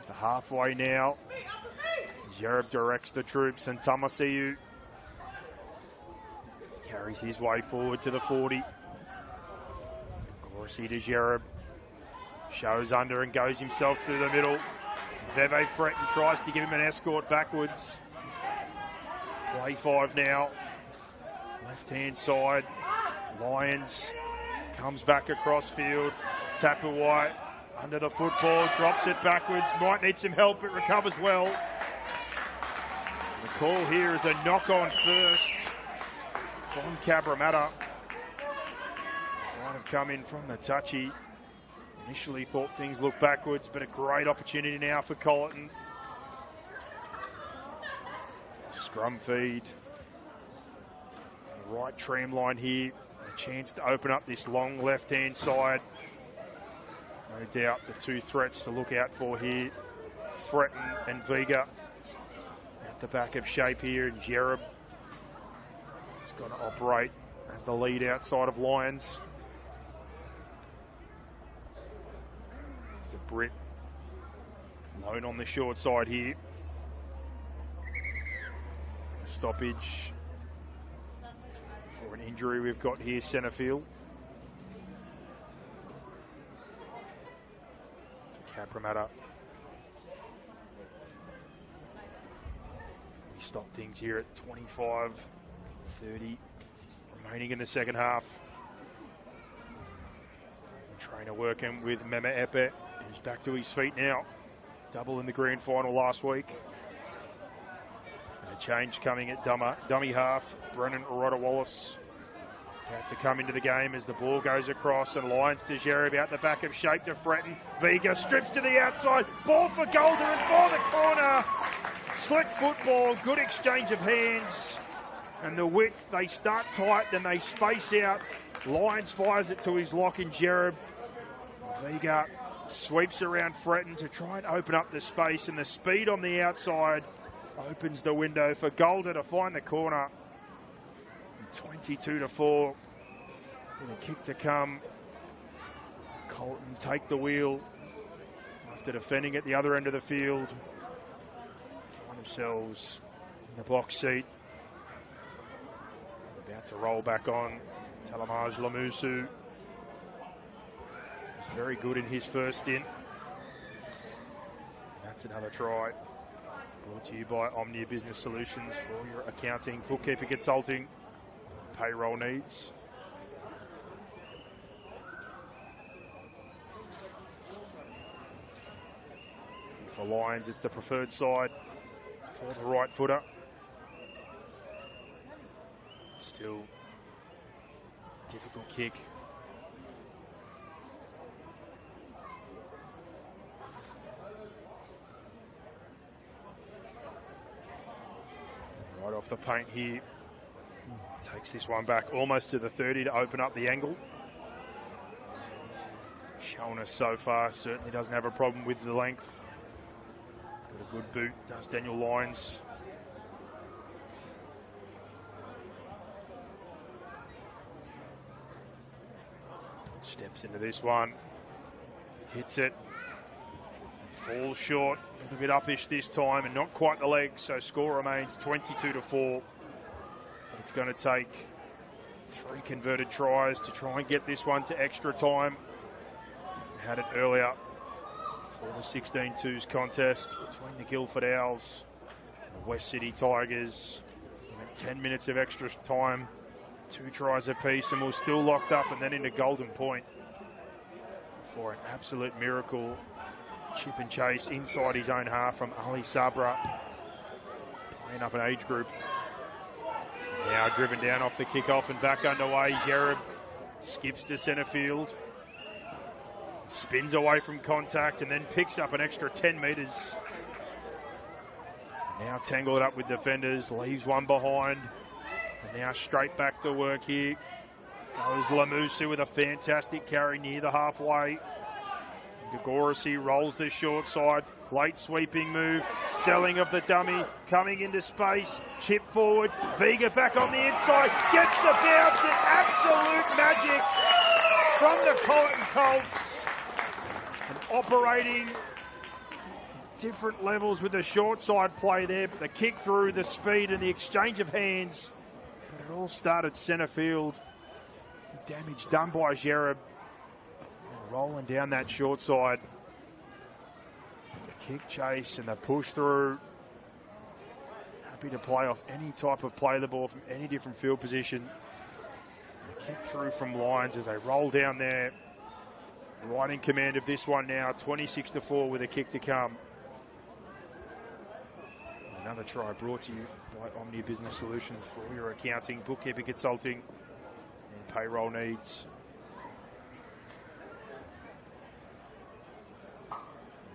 To halfway now. Jereb directs the troops, and Tamasiu carries his way forward to the 40. Corsi to Jereb. Shows under and goes himself through the middle. Veve Fretton tries to give him an escort backwards. Play 5 now. Left-hand side. Lions comes back across field. Tapuai under the football, drops it backwards. Might need some help, but recovers well. The call here is a knock-on first from Cabramatta. Might have come in from the touchy. Initially thought things looked backwards, but a great opportunity now for Cloyton. Scrum feed. The right tram line here. A chance to open up this long left-hand side. No doubt the two threats to look out for here. Fretton and Vega at the back of shape here, and Jereb is going to operate as the lead outside of Lions. The Brit lone on the short side here. Stoppage for an injury we've got here, centre field. Cabramatta. We stop things here at 25:30 remaining in the second half. Trainer working with Mema Epe, who's back to his feet now. Double in the grand final last week. And a change coming at dummy half. Brennan Rodda-Wallace about to come into the game as the ball goes across, and Lions to Jereb out the back of shape to Fretton. Vega strips to the outside. Ball for Golder and for the corner. Slick football, good exchange of hands. And the width, they start tight, then they space out. Lions fires it to his lock in Jereb. Vega sweeps around Fretton to try and open up the space, and the speed on the outside opens the window for Golder to find the corner. 22-4 with a kick to come. Cloyton take the wheel after defending at the other end of the field. Find themselves in the box seat. About to roll back on. Talamaj Lamusu was very good in his first stint. That's another try. Brought to you by Omnia Business Solutions for all your accounting, bookkeeping, consulting, payroll needs. For Lions, it's the preferred side for the right footer. Still difficult kick. Right off the paint here. Takes this one back almost to the 30 to open up the angle. Shown us so far, certainly doesn't have a problem with the length. Got a good boot, does Daniel Lyons. Steps into this one, hits it, falls short, a little bit uppish this time, and not quite the leg, so score remains 22-4. It's going to take 3 converted tries to try and get this one to extra time. Had it earlier for the 16-2s contest between the Guildford Owls and the West City Tigers. 10 minutes of extra time, 2 tries apiece, and we're still locked up and then into Golden Point for an absolute miracle. Chip and chase inside his own half from Ali Sabra, playing up an age group. Now driven down off the kickoff and back underway. Jereb skips to centre field, spins away from contact, and then picks up an extra 10 metres. Now tangled up with defenders, leaves one behind, and now straight back to work here. Goes Lamusu with a fantastic carry near the halfway. Gagorisi rolls the short side. Late sweeping move. Selling of the dummy. Coming into space. Chip forward. Vega back on the inside. Gets the bounce. And absolute magic from the Cloyton Colts. And operating different levels with the short side play there. But the kick through, the speed and the exchange of hands. But it all started centre field. The damage done by Gerard. Rolling down that short side. The kick chase and the push through. Happy to play off any type of play the ball from any different field position. The kick through from Lions as they roll down there. Right in command of this one now. 26-4 with a kick to come. Another try brought to you by Omni Business Solutions for all your accounting, bookkeeping, consulting and payroll needs.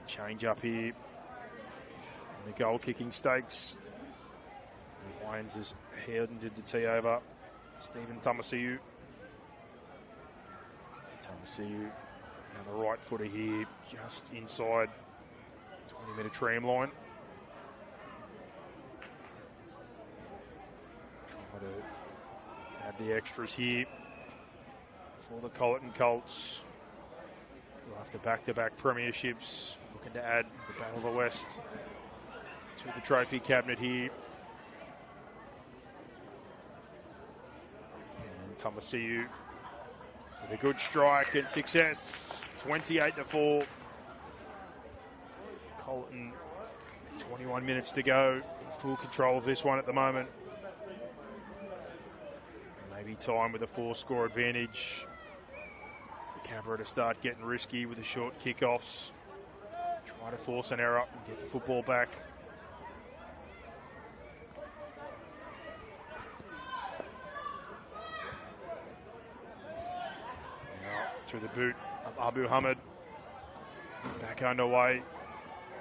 Change up here in the goal kicking stakes. And Lions has handed the tee over. Stephen Tamasiu. Tamasiu on the right footer here, just inside 20-metre tram line. Try to add the extras here for the Cloyton Colts. After back-to-back premierships, looking to add the Battle of the West to the trophy cabinet here. And Tamasiu with a good strike and success. 28-4. Cloyton, 21 minutes to go. In full control of this one at the moment. Maybe time with a 4-score advantage. Cabramatta to start getting risky with the short kickoffs. Try to force an error and get the football back. Now through the boot of Abu Hamid. Back underway.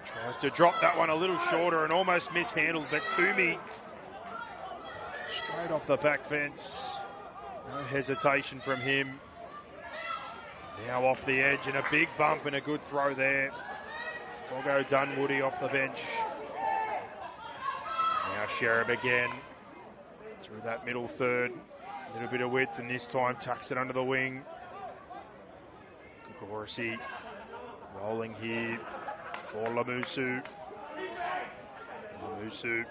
Tries to drop that one a little shorter and almost mishandled, but Toomey straight off the back fence. No hesitation from him. Now off the edge and a big bump and a good throw there. Foggo Dunwoody off the bench. Now Sherab again through that middle third. A little bit of width and this time tucks it under the wing. Gagorisi rolling here for Lamusu. Lamusu,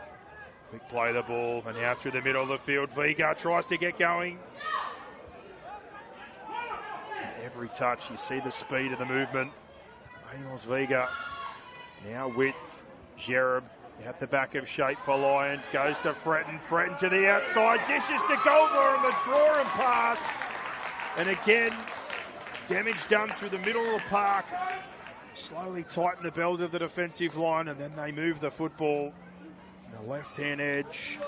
quick play the ball and now through the middle of the field. Vega tries to get going. Every touch, you see the speed of the movement. Amos Vega now with Gerard at the back of shape for Lions. Goes to Fretton. Fretton to the outside. Dishes to Goldler on the draw and pass. And again, damage done through the middle of the park. Slowly tighten the belt of the defensive line and then they move the football. The left-hand edge.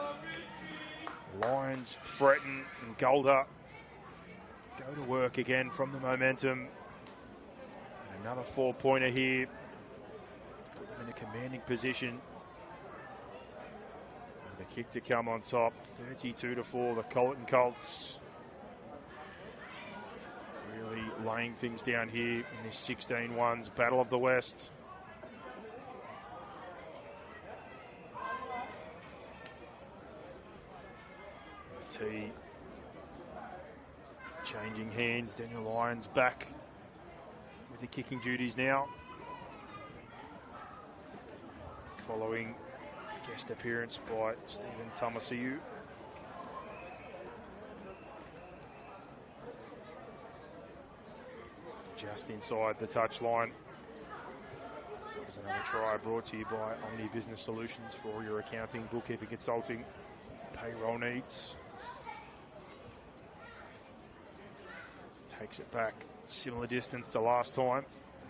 Lions, Fretton and Golder go to work again from the momentum. And another 4-pointer here. Put them in a commanding position. With a kick to come on top. 32-4, the Cloyton Colts. Really laying things down here in this 16-1s Battle of the West. T changing hands. Daniel Lyons back with the kicking duties now. Following guest appearance by Stephen Tamasiu. Just inside the touchline. There's another try brought to you by Omni Business Solutions for all your accounting, bookkeeping, consulting, payroll needs. Takes it back similar distance to last time.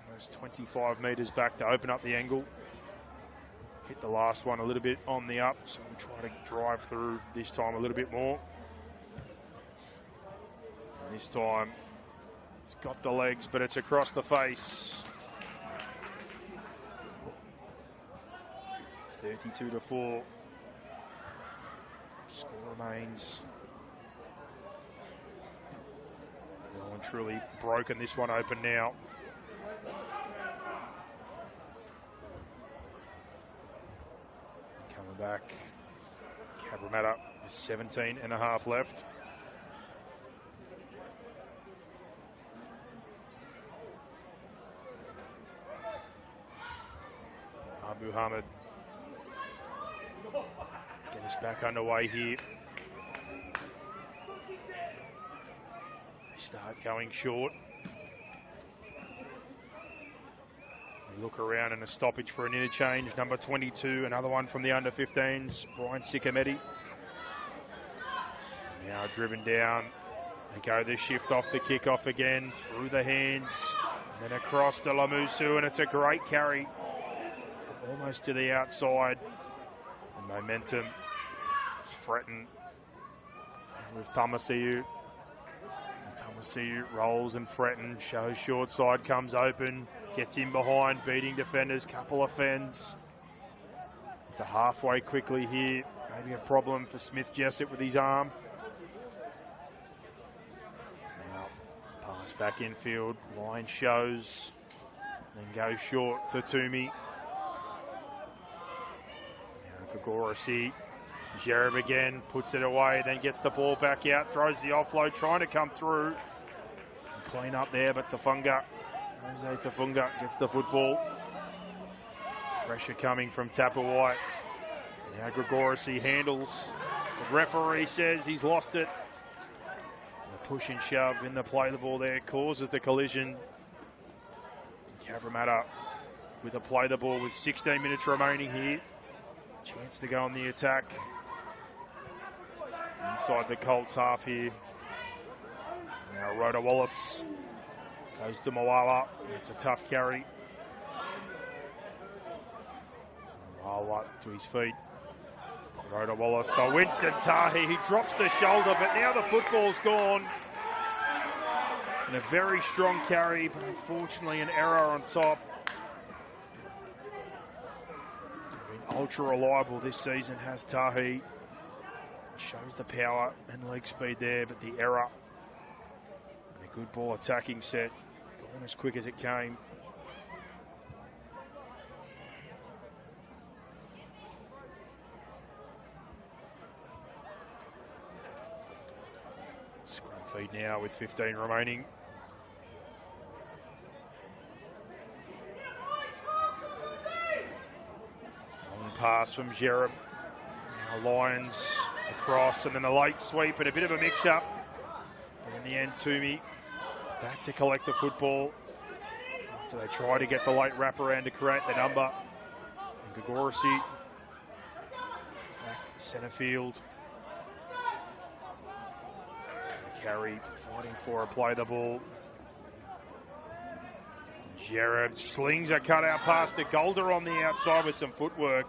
Almost 25 metres back to open up the angle. Hit the last one a little bit on the up, so we'll try to drive through this time a little bit more. And this time, it's got the legs, but it's across the face. 32-4. Score remains. Well and truly broken this one open now. back. Cabramatta is 17 and a half left. Abu Hamid. Get us back underway here. They start going short. We look around and a stoppage for an interchange. Number 22, another one from the under-15s, Brian Sikametti. Now driven down. They go the shift off the kickoff again, through the hands, and then across to Lamusu, and it's a great carry. Almost to the outside. And momentum is Fretton with Tamasiu. Tamasiu rolls and Fretton shows short side, comes open, gets in behind, beating defenders, couple of fends. To halfway quickly here. Maybe a problem for Smith Jessup with his arm. Now pass back infield, line shows, then goes short to Toomey. Gregorisi, Jereb again, puts it away, then gets the ball back out, throws the offload, trying to come through. And clean up there, but Tafunga, Jose Tafunga gets the football. Pressure coming from Tapawai. Now Gregorisi handles. The referee says he's lost it. The push and shove in the play the ball there causes the collision. Cabramatta with a play the ball with 16 minutes remaining here. Chance to go on the attack. Inside the Colts half here. Now Rhoda Wallace goes to Moala. It's a tough carry. Moala to his feet. Rhoda Wallace to Winston Tahi. He drops the shoulder, but now the football's gone. And a very strong carry, but unfortunately an error on top. Ultra reliable this season has Tahi. Shows the power and leg speed there, but the error. And a good ball attacking set. Gone as quick as it came. Scrum feed now with 15 remaining. Pass from Jereb. Now Lions across, and then a late sweep and a bit of a mix-up. But in the end, Toomey back to collect the football after they try to get the late wraparound to create the number. And Gregorisi back centre field. Carry fighting for a play the ball. Jereb slings a cutout pass to Golder on the outside with some footwork.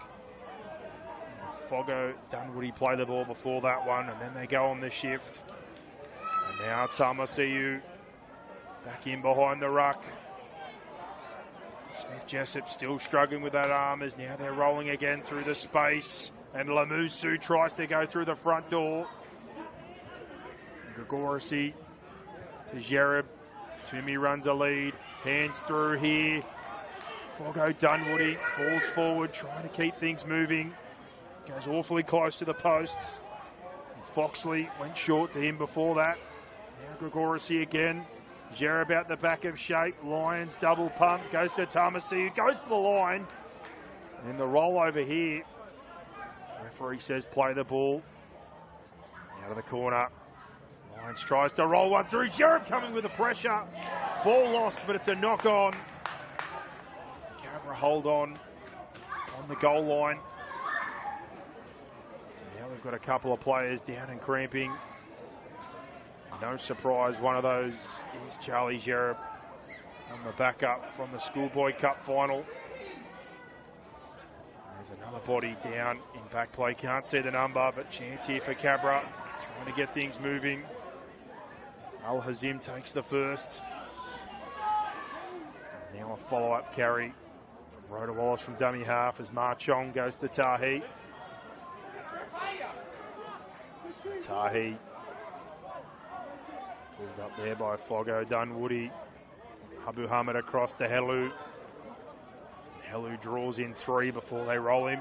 Foggo Dunwoody play the ball before that one, and then they go on the shift. And now Tamasiu back in behind the ruck. Smith Jessup still struggling with that arm as now they're rolling again through the space. And Lamusu tries to go through the front door. Gregorisi to Jereb. Toomey runs a lead. Hands through here. Foggo Dunwoody falls forward, trying to keep things moving. Goes awfully close to the posts. And Foxley went short to him before that. Now Gregorisi again. Jereb out the back of shape. Lions double pump. Goes to Tamasi. Goes for the line. And in the rollover here, referee says play the ball. Out of the corner. Lions tries to roll one through. Jereb coming with the pressure. Ball lost, but it's a knock on. Cabra hold on the goal line. Now we've got a couple of players down and cramping. No surprise, one of those is Charlie Jereb on the backup from the Schoolboy Cup final. There's another body down in back play. Can't see the number, but chance here for Cabra. Trying to get things moving. Al Hazim takes the first. Now a follow-up carry from Rhoda Wallace from dummy half as Ma Chong goes to Tahi. Tahi pulls up there by Foggo Dunwoody. Abu Hamid across to Helu. Helu draws in three before they roll him.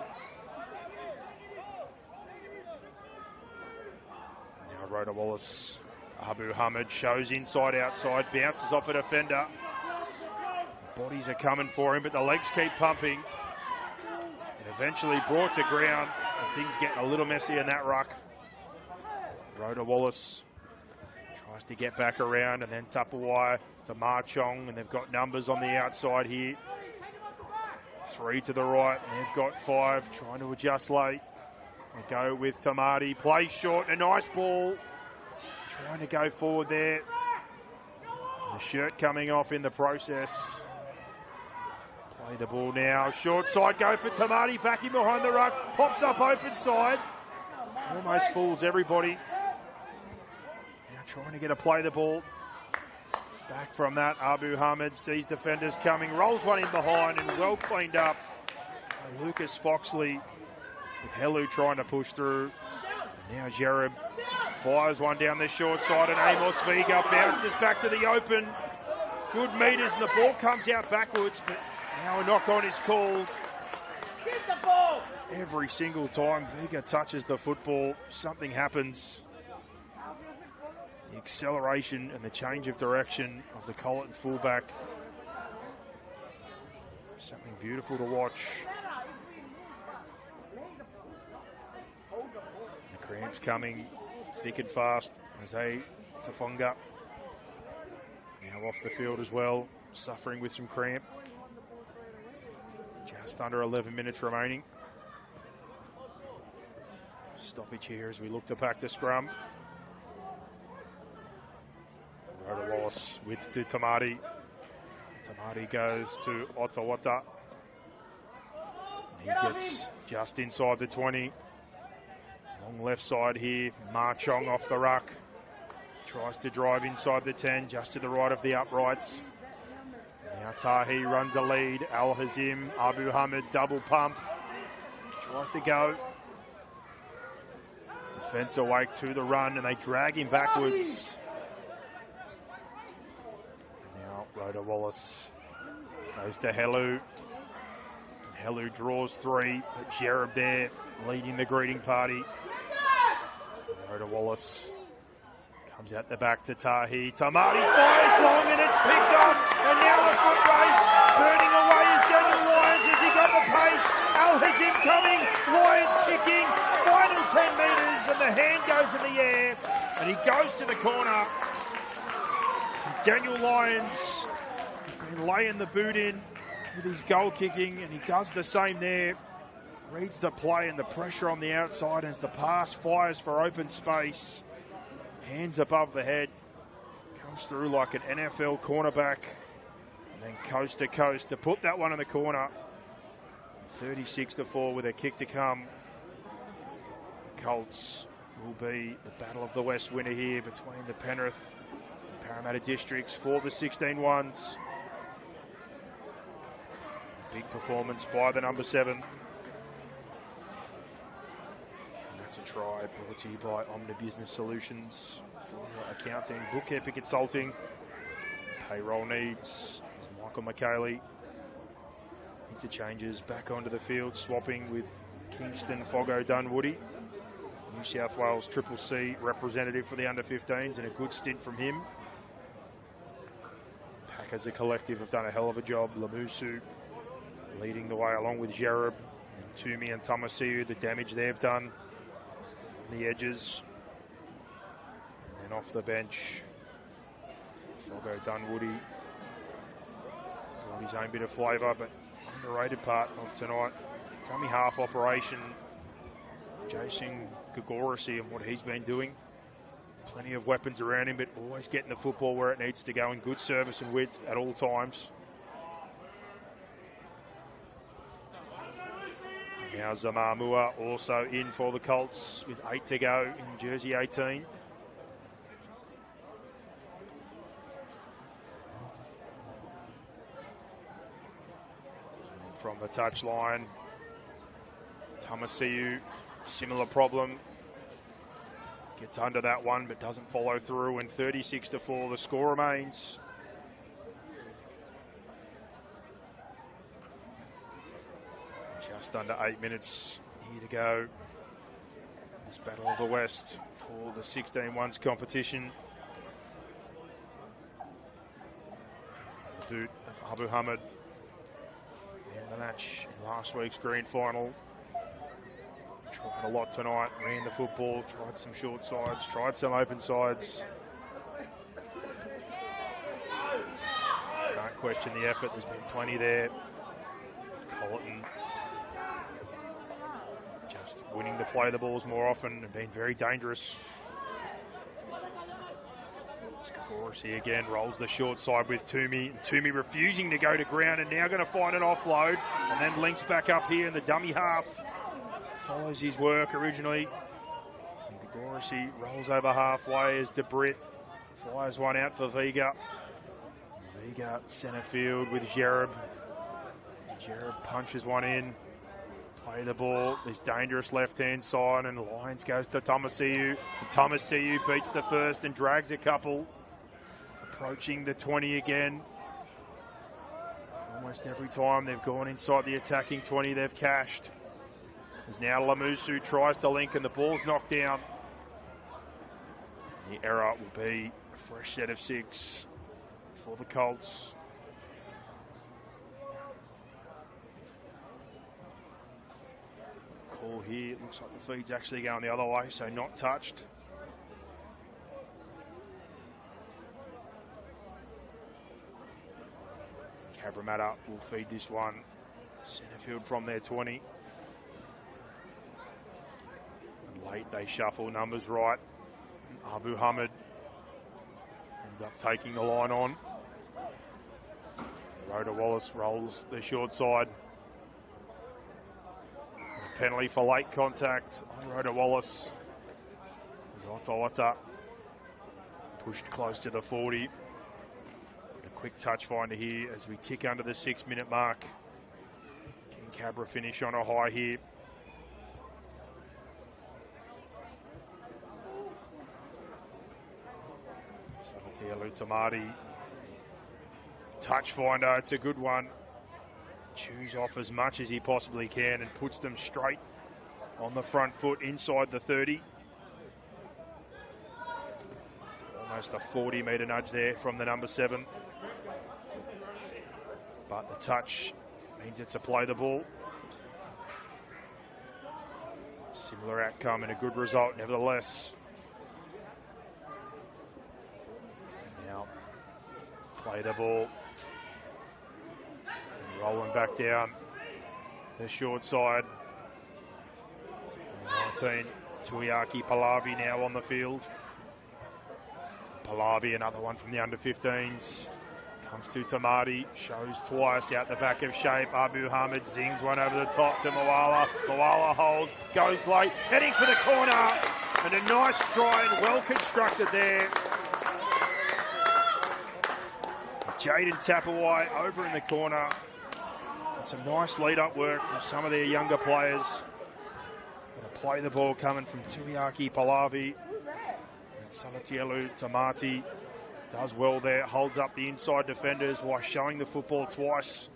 Rhoda Wallace. Abu Hamid shows inside, outside, bounces off a defender. Bodies are coming for him, but the legs keep pumping. And eventually brought to ground, and things get a little messy in that ruck. Rhoda Wallace tries to get back around, and then Tapawai to Ma Chong, and they've got numbers on the outside here. 3 to the right, and they've got 5, trying to adjust late. They go with Tamati, plays short, a nice ball. Trying to go forward there. The shirt coming off in the process. Play the ball now. Short side go for Tamati. Back in behind the ruck. Pops up open side. Almost fools everybody. Now trying to get a play the ball. Back from that. Abu Hamid sees defenders coming. Rolls one in behind and well cleaned up. Lucas Foxley with Helu trying to push through. Now Jereb fires one down the short side, and Amos Vega bounces back to the open. Good meters, and the ball comes out backwards, but now a knock-on is called. Every single time Vega touches the football, something happens. The acceleration and the change of direction of the Cloyton fullback. Something beautiful to watch. The cramps coming thick and fast. Jose Tafonga now off the field as well, suffering with some cramp. Just under 11 minutes remaining. Stoppage here as we look to pack the scrum. Rhoda Wallace with to Tamati. Tamati goes to Otawata. He gets just inside the 20. Long left side here. Ma Chong off the ruck. Tries to drive inside the 10, just to the right of the uprights. Now Tahi runs a lead. Al Hazim, Abu Hamid, double pump. Tries to go. Defence awake to the run, and they drag him backwards. Now Rhoda Wallace goes to Helu. Helu draws 3, but Jereb there leading the greeting party. Rhoda Wallace comes out the back to Tahi. Tamati fires long, and it's picked up. And now a foot race. Burning away is Daniel Lyons. Has he got the pace? Al Hazim coming. Lyons kicking. Final 10 metres, and the hand goes in the air. And he goes to the corner. And Daniel Lyons has been laying the boot in with his goal kicking, and he does the same there. Reads the play and the pressure on the outside as the pass fires for open space. Hands above the head. Comes through like an NFL cornerback. And then coast to coast to put that one in the corner. 36-4 with a kick to come. The Colts will be the Battle of the West winner here between the Penrith and Parramatta districts for the 16-1s. Big performance by the number 7. That's a try brought to you by Omni Business Solutions for accounting, bookkeeping, consulting, payroll needs. There's Michael McKaylee. Interchanges back onto the field, swapping with Kingston Foggo Dunwoody. New South Wales Triple C representative for the under-15s, and a good stint from him. Pack as a collective have done a hell of a job. Lamusu leading the way along with Jereb and Toomey and Tamasiu, the damage they've done on the edges. And off the bench, Foggo Dunwoody brought his own bit of flavour, but underrated part of tonight. Dummy half operation, Jason Gagorasi and what he's been doing. Plenty of weapons around him, but always getting the football where it needs to go in good service and width at all times. Now Zamamua also in for the Colts with 8 to go in jersey 18. And from the touchline, Tamasiu, similar problem. Gets under that one but doesn't follow through, and 36-4 the score remains. Just under 8 minutes here to go. This It's Battle of the West for the 16-1s competition. The boot of Abu Hamid in the match in last week's grand final. Tried a lot tonight, ran the football, tried some short sides, tried some open sides. Can't question the effort, there's been plenty there. Cloyton just winning to play the balls more often and being very dangerous. Cabramatta again rolls the short side with Toomey. Toomey refusing to go to ground and now going to find an offload and then links back up here in the dummy half. Follows his work originally. Cabramatta rolls over halfway as DeBritt fires one out for Vega. Vega centre field with Jereb. Jereb punches one in. Play the ball. There's dangerous left-hand side and Lyons goes to Tomasiu. Tomasiu beats the first and drags a couple. Approaching the 20 again. Almost every time they've gone inside the attacking 20, they've cashed. As now Lamusu tries to link and the ball's knocked down. The error will be a fresh set of 6 for the Colts. Call here, it looks like the feed's actually going the other way, so not touched. Cabramatta will feed this one. Centre field from their 20. And late they shuffle numbers right. Abu Hamid ends up taking the line on. Rhoda Wallace rolls the short side. A penalty for late contact on Rhoda Wallace. Zotawata pushed close to the 40. A quick touch finder here as we tick under the 6-minute mark. Can Cabra finish on a high here? Tamati. Touch finder, it's a good one. Chews off as much as he possibly can and puts them straight on the front foot inside the 30. Almost a 40-metre nudge there from the number 7. But the touch means it's a play the ball. Similar outcome and a good result nevertheless. Now play the ball. And rolling back down the short side. 19, Tuiaki Pallavi now on the field. Pallavi, another one from the under-15s. Comes to Tamati, shows twice out the back of shape. Abu Hamid zings one over the top to Moala. Moala holds, goes late, heading for the corner. And a nice try and well constructed there. Jaden Tapawai over in the corner. And some nice lead-up work from some of their younger players. Going to play the ball coming from Tuiaki Pallavi. And Salatielu Tamati does well there, holds up the inside defenders while showing the football twice.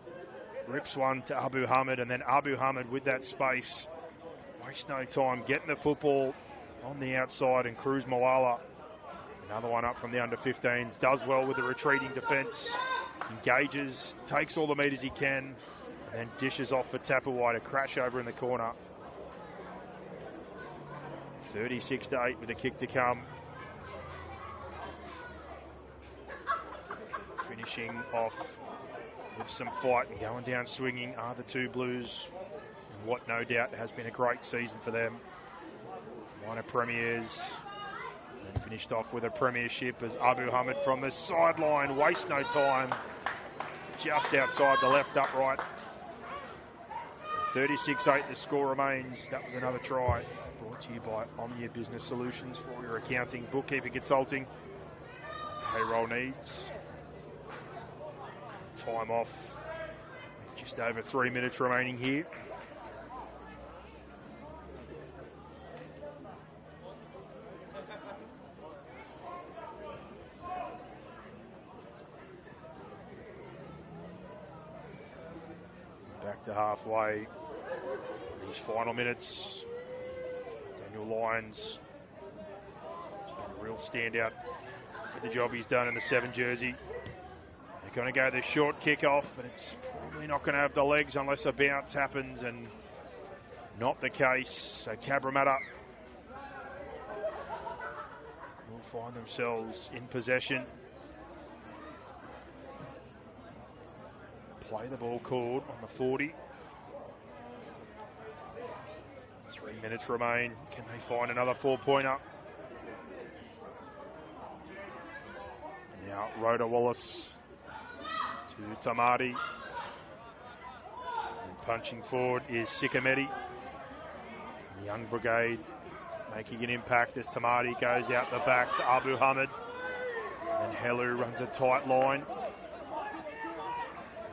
Rips one to Abu Hamid, and then Abu Hamid with that space. Waste no time, getting the football on the outside, and Cruz Moala. Another one up from the under-15s, does well with the retreating defence. Engages, takes all the metres he can, and then dishes off for Tapawai to crash over in the corner. 36-8 with a kick to come. Finishing off with some fight and going down swinging are the two Blues. And what no doubt has been a great season for them. Minor premiers. And finished off with a premiership as Abu Hamid from the sideline. Waste no time. Just outside the left upright. 36-8 the score remains. That was another try. Brought to you by Omnia Business Solutions for your accounting, bookkeeping, consulting, payroll needs. Time off with just over 3 minutes remaining here. Back to halfway. These final minutes. Daniel Lyons, he's been a real standout with the job he's done in the 7 jersey. They're going to go the short kick off, but it's probably not going to have the legs unless a bounce happens, and not the case. So Cabramatta will find themselves in possession. Play the ball called on the 40. 3 minutes remain. Can they find another 4-pointer? Now Rhoda Wallace to Tamati. And punching forward is Sikameti. The young brigade making an impact as Tamati goes out the back to Abu Hamid. And Helu runs a tight line.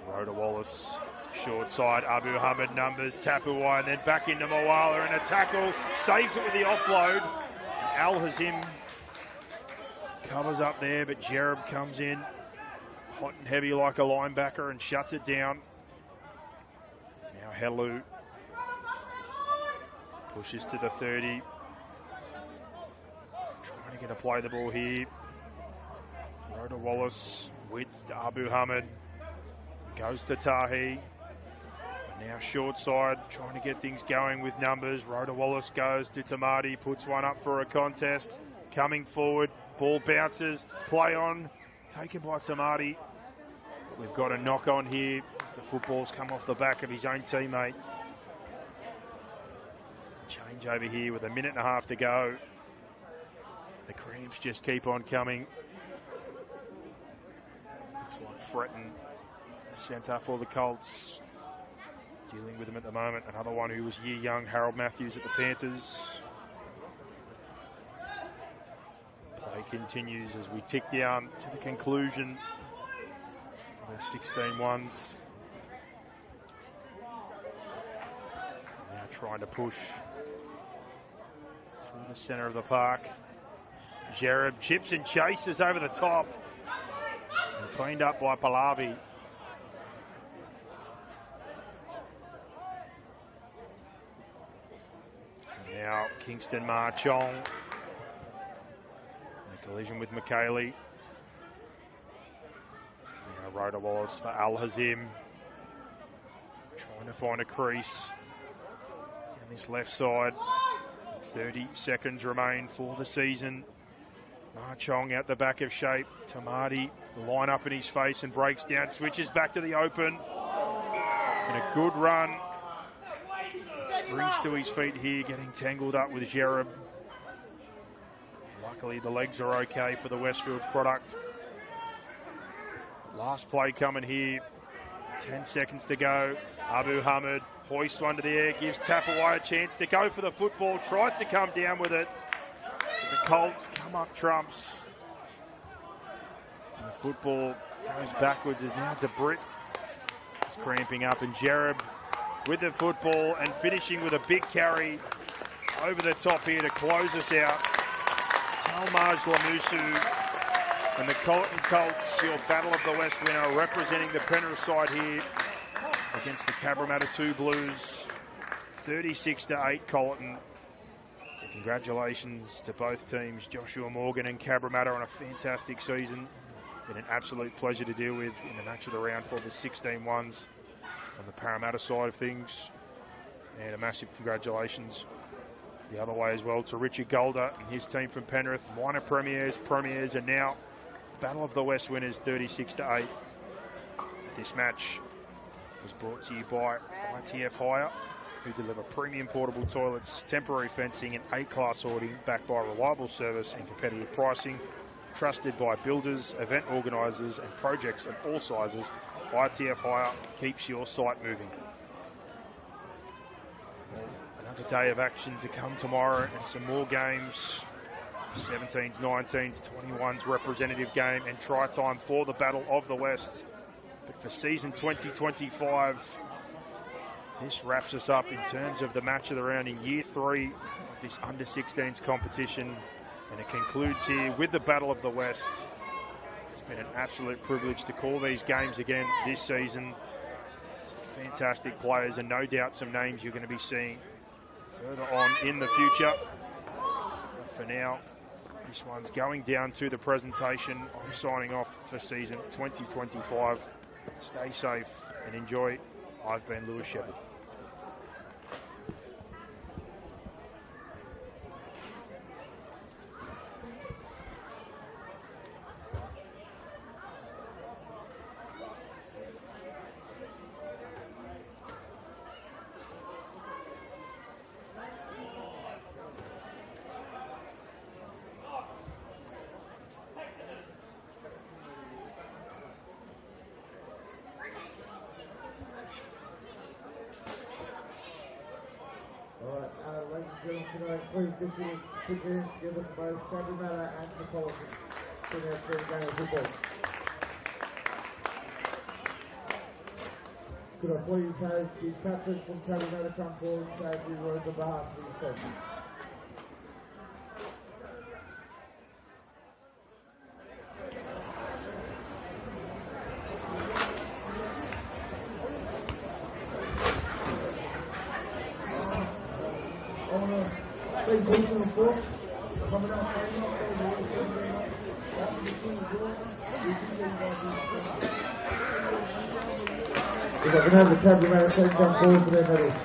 Rhoda Wallace, short side, Abu Hamid numbers, Tapuai, and then back into Moala, and a tackle, saves it with the offload. Al Hazim covers up there, but Jereb comes in, hot and heavy like a linebacker, and shuts it down. Now Helu pushes to the 30. Trying to get a play the ball here. Rhoda Wallace with Abu Hamid. Goes to Tahi. Now short side, trying to get things going with numbers. Rhoda Wallace goes to Tamati, puts one up for a contest. Coming forward, ball bounces, play on, taken by Tamati. But we've got a knock on here as the football's come off the back of his own teammate. Change over here with 1.5 minutes to go. The cramps just keep on coming. Looks like Fretton, the centre for the Colts, dealing with him at the moment. Another one who was year young, Harold Matthews at the Panthers. Play continues as we tick down to the conclusion of the 16 ones. Now trying to push through the centre of the park. Jereb chips and chases over the top. And cleaned up by Pallavi. Now Kingston Marchong. A collision with McKaylee. Now Rhoda Wallace for Al Hazim. Trying to find a crease down this left side. 30 seconds remain for the season. Marchong out the back of shape. Tamati, line up in his face and breaks down, switches back to the open. And a good run. Springs to his feet here, getting tangled up with Jereb. Luckily, the legs are okay for the Westfield product. Last play coming here. 10 seconds to go. Abu Hamid hoists one to the air, gives Tapuai a chance to go for the football, tries to come down with it. But the Colts come up trumps. And the football goes backwards as now DeBritt is cramping up, and Jereb with the football and finishing with a big carry over the top here to close us out. Talmaj Lamusu and the Cloyton Colts, your Battle of the West winner, representing the Penrith side here against the Cabramatta 2 Blues. 36-8 Cloyton. Congratulations to both teams, Joshua Morgan and Cabramatta, on a fantastic season. Been an absolute pleasure to deal with in the match of the round for the 16 ones on the Parramatta side of things. And a massive congratulations the other way as well to Richard Golder and his team from Penrith. Minor premiers, and now Battle of the West winners, 36-8. This match was brought to you by ITF Hire, who deliver premium portable toilets, temporary fencing and A-class hoarding, backed by reliable service and competitive pricing. Trusted by builders, event organisers and projects of all sizes, ITF Hire keeps your site moving. Another day of action to come tomorrow and some more games. 17s, 19s, 21s representative game and try time for the Battle of the West. But for season 2025, this wraps us up in terms of the match of the round in year 3 of this under-16s competition. And it concludes here with the Battle of the West. It's been an absolute privilege to call these games again this season. Some fantastic players and no doubt some names you're going to be seeing further on in the future. for now. This one's going down to the presentation. I'm signing off for season 2025. Stay safe and enjoy. I've been Lewis Shepherd. Ladies and gentlemen, tonight, please get your hands together for both Cabramatta and Cloyton in their third game of football. Could I please have the captain from Cabramatta come forward and say a few words on behalf of the team? If I can have the Cabramatta team come forward for their medals.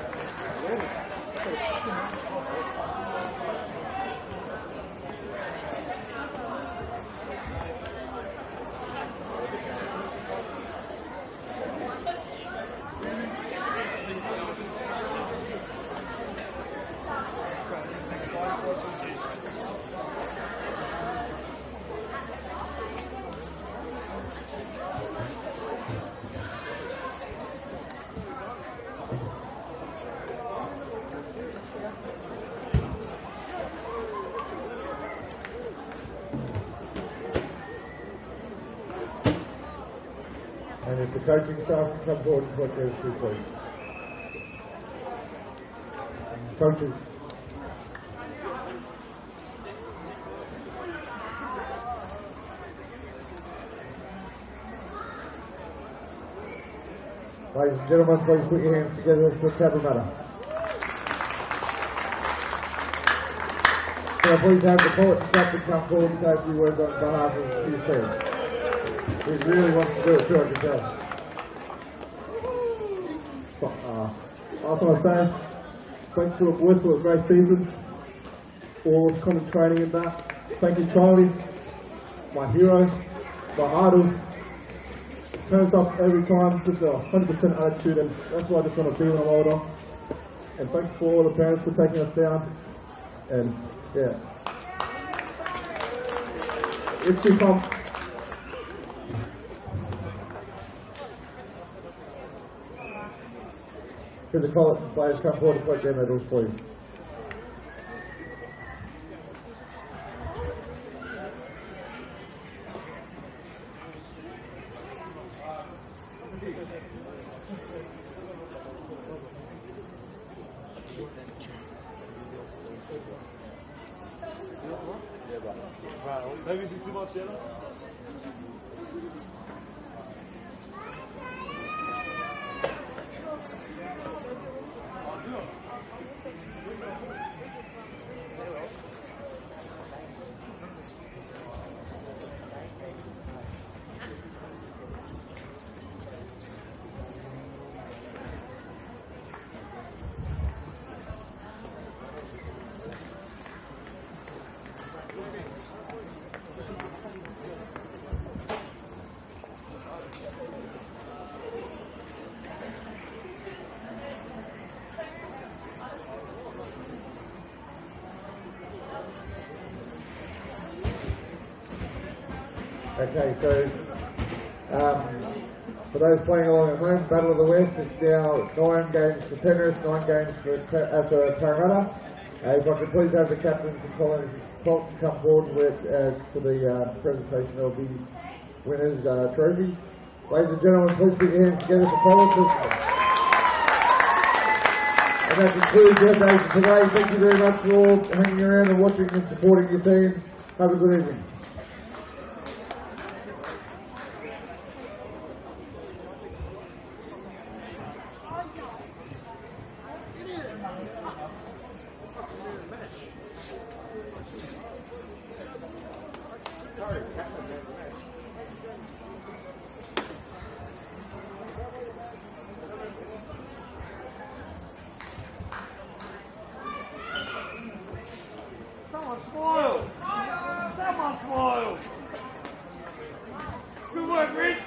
And if the coaching staff can come forward and put those two, please. Coaches. Ladies and gentlemen, please put your hands together for Cabramatta. Can I please have the Cloyton captain come forward and say a few words on behalf of his team? He really wants to do it too, I can tell. I just want to say, thanks to the boys for a great season, all the common training and that. Thank you, Charlie, my hero, my idol. Turns up every time with a 100% attitude, and that's what I just want to be when I'm older. And thanks for all the parents for taking us down. And yeah, it's you come. Could the Cloyton players come forward and collect their medals, please? Maybe it's too much yellow. Okay, so for those playing along at home, Battle of the West, it's now 9 games for Penrith, 9 games for Cabramatta. If I could please have the captain from Cloyton come forward for the presentation of the winners' trophy. Ladies and gentlemen, please put your hands together for Cloyton. And that concludes our day for today. Thank you very much for all hanging around and watching and supporting your teams. Have a good evening. Someone spoiled! Someone spoiled! Good work, Rich!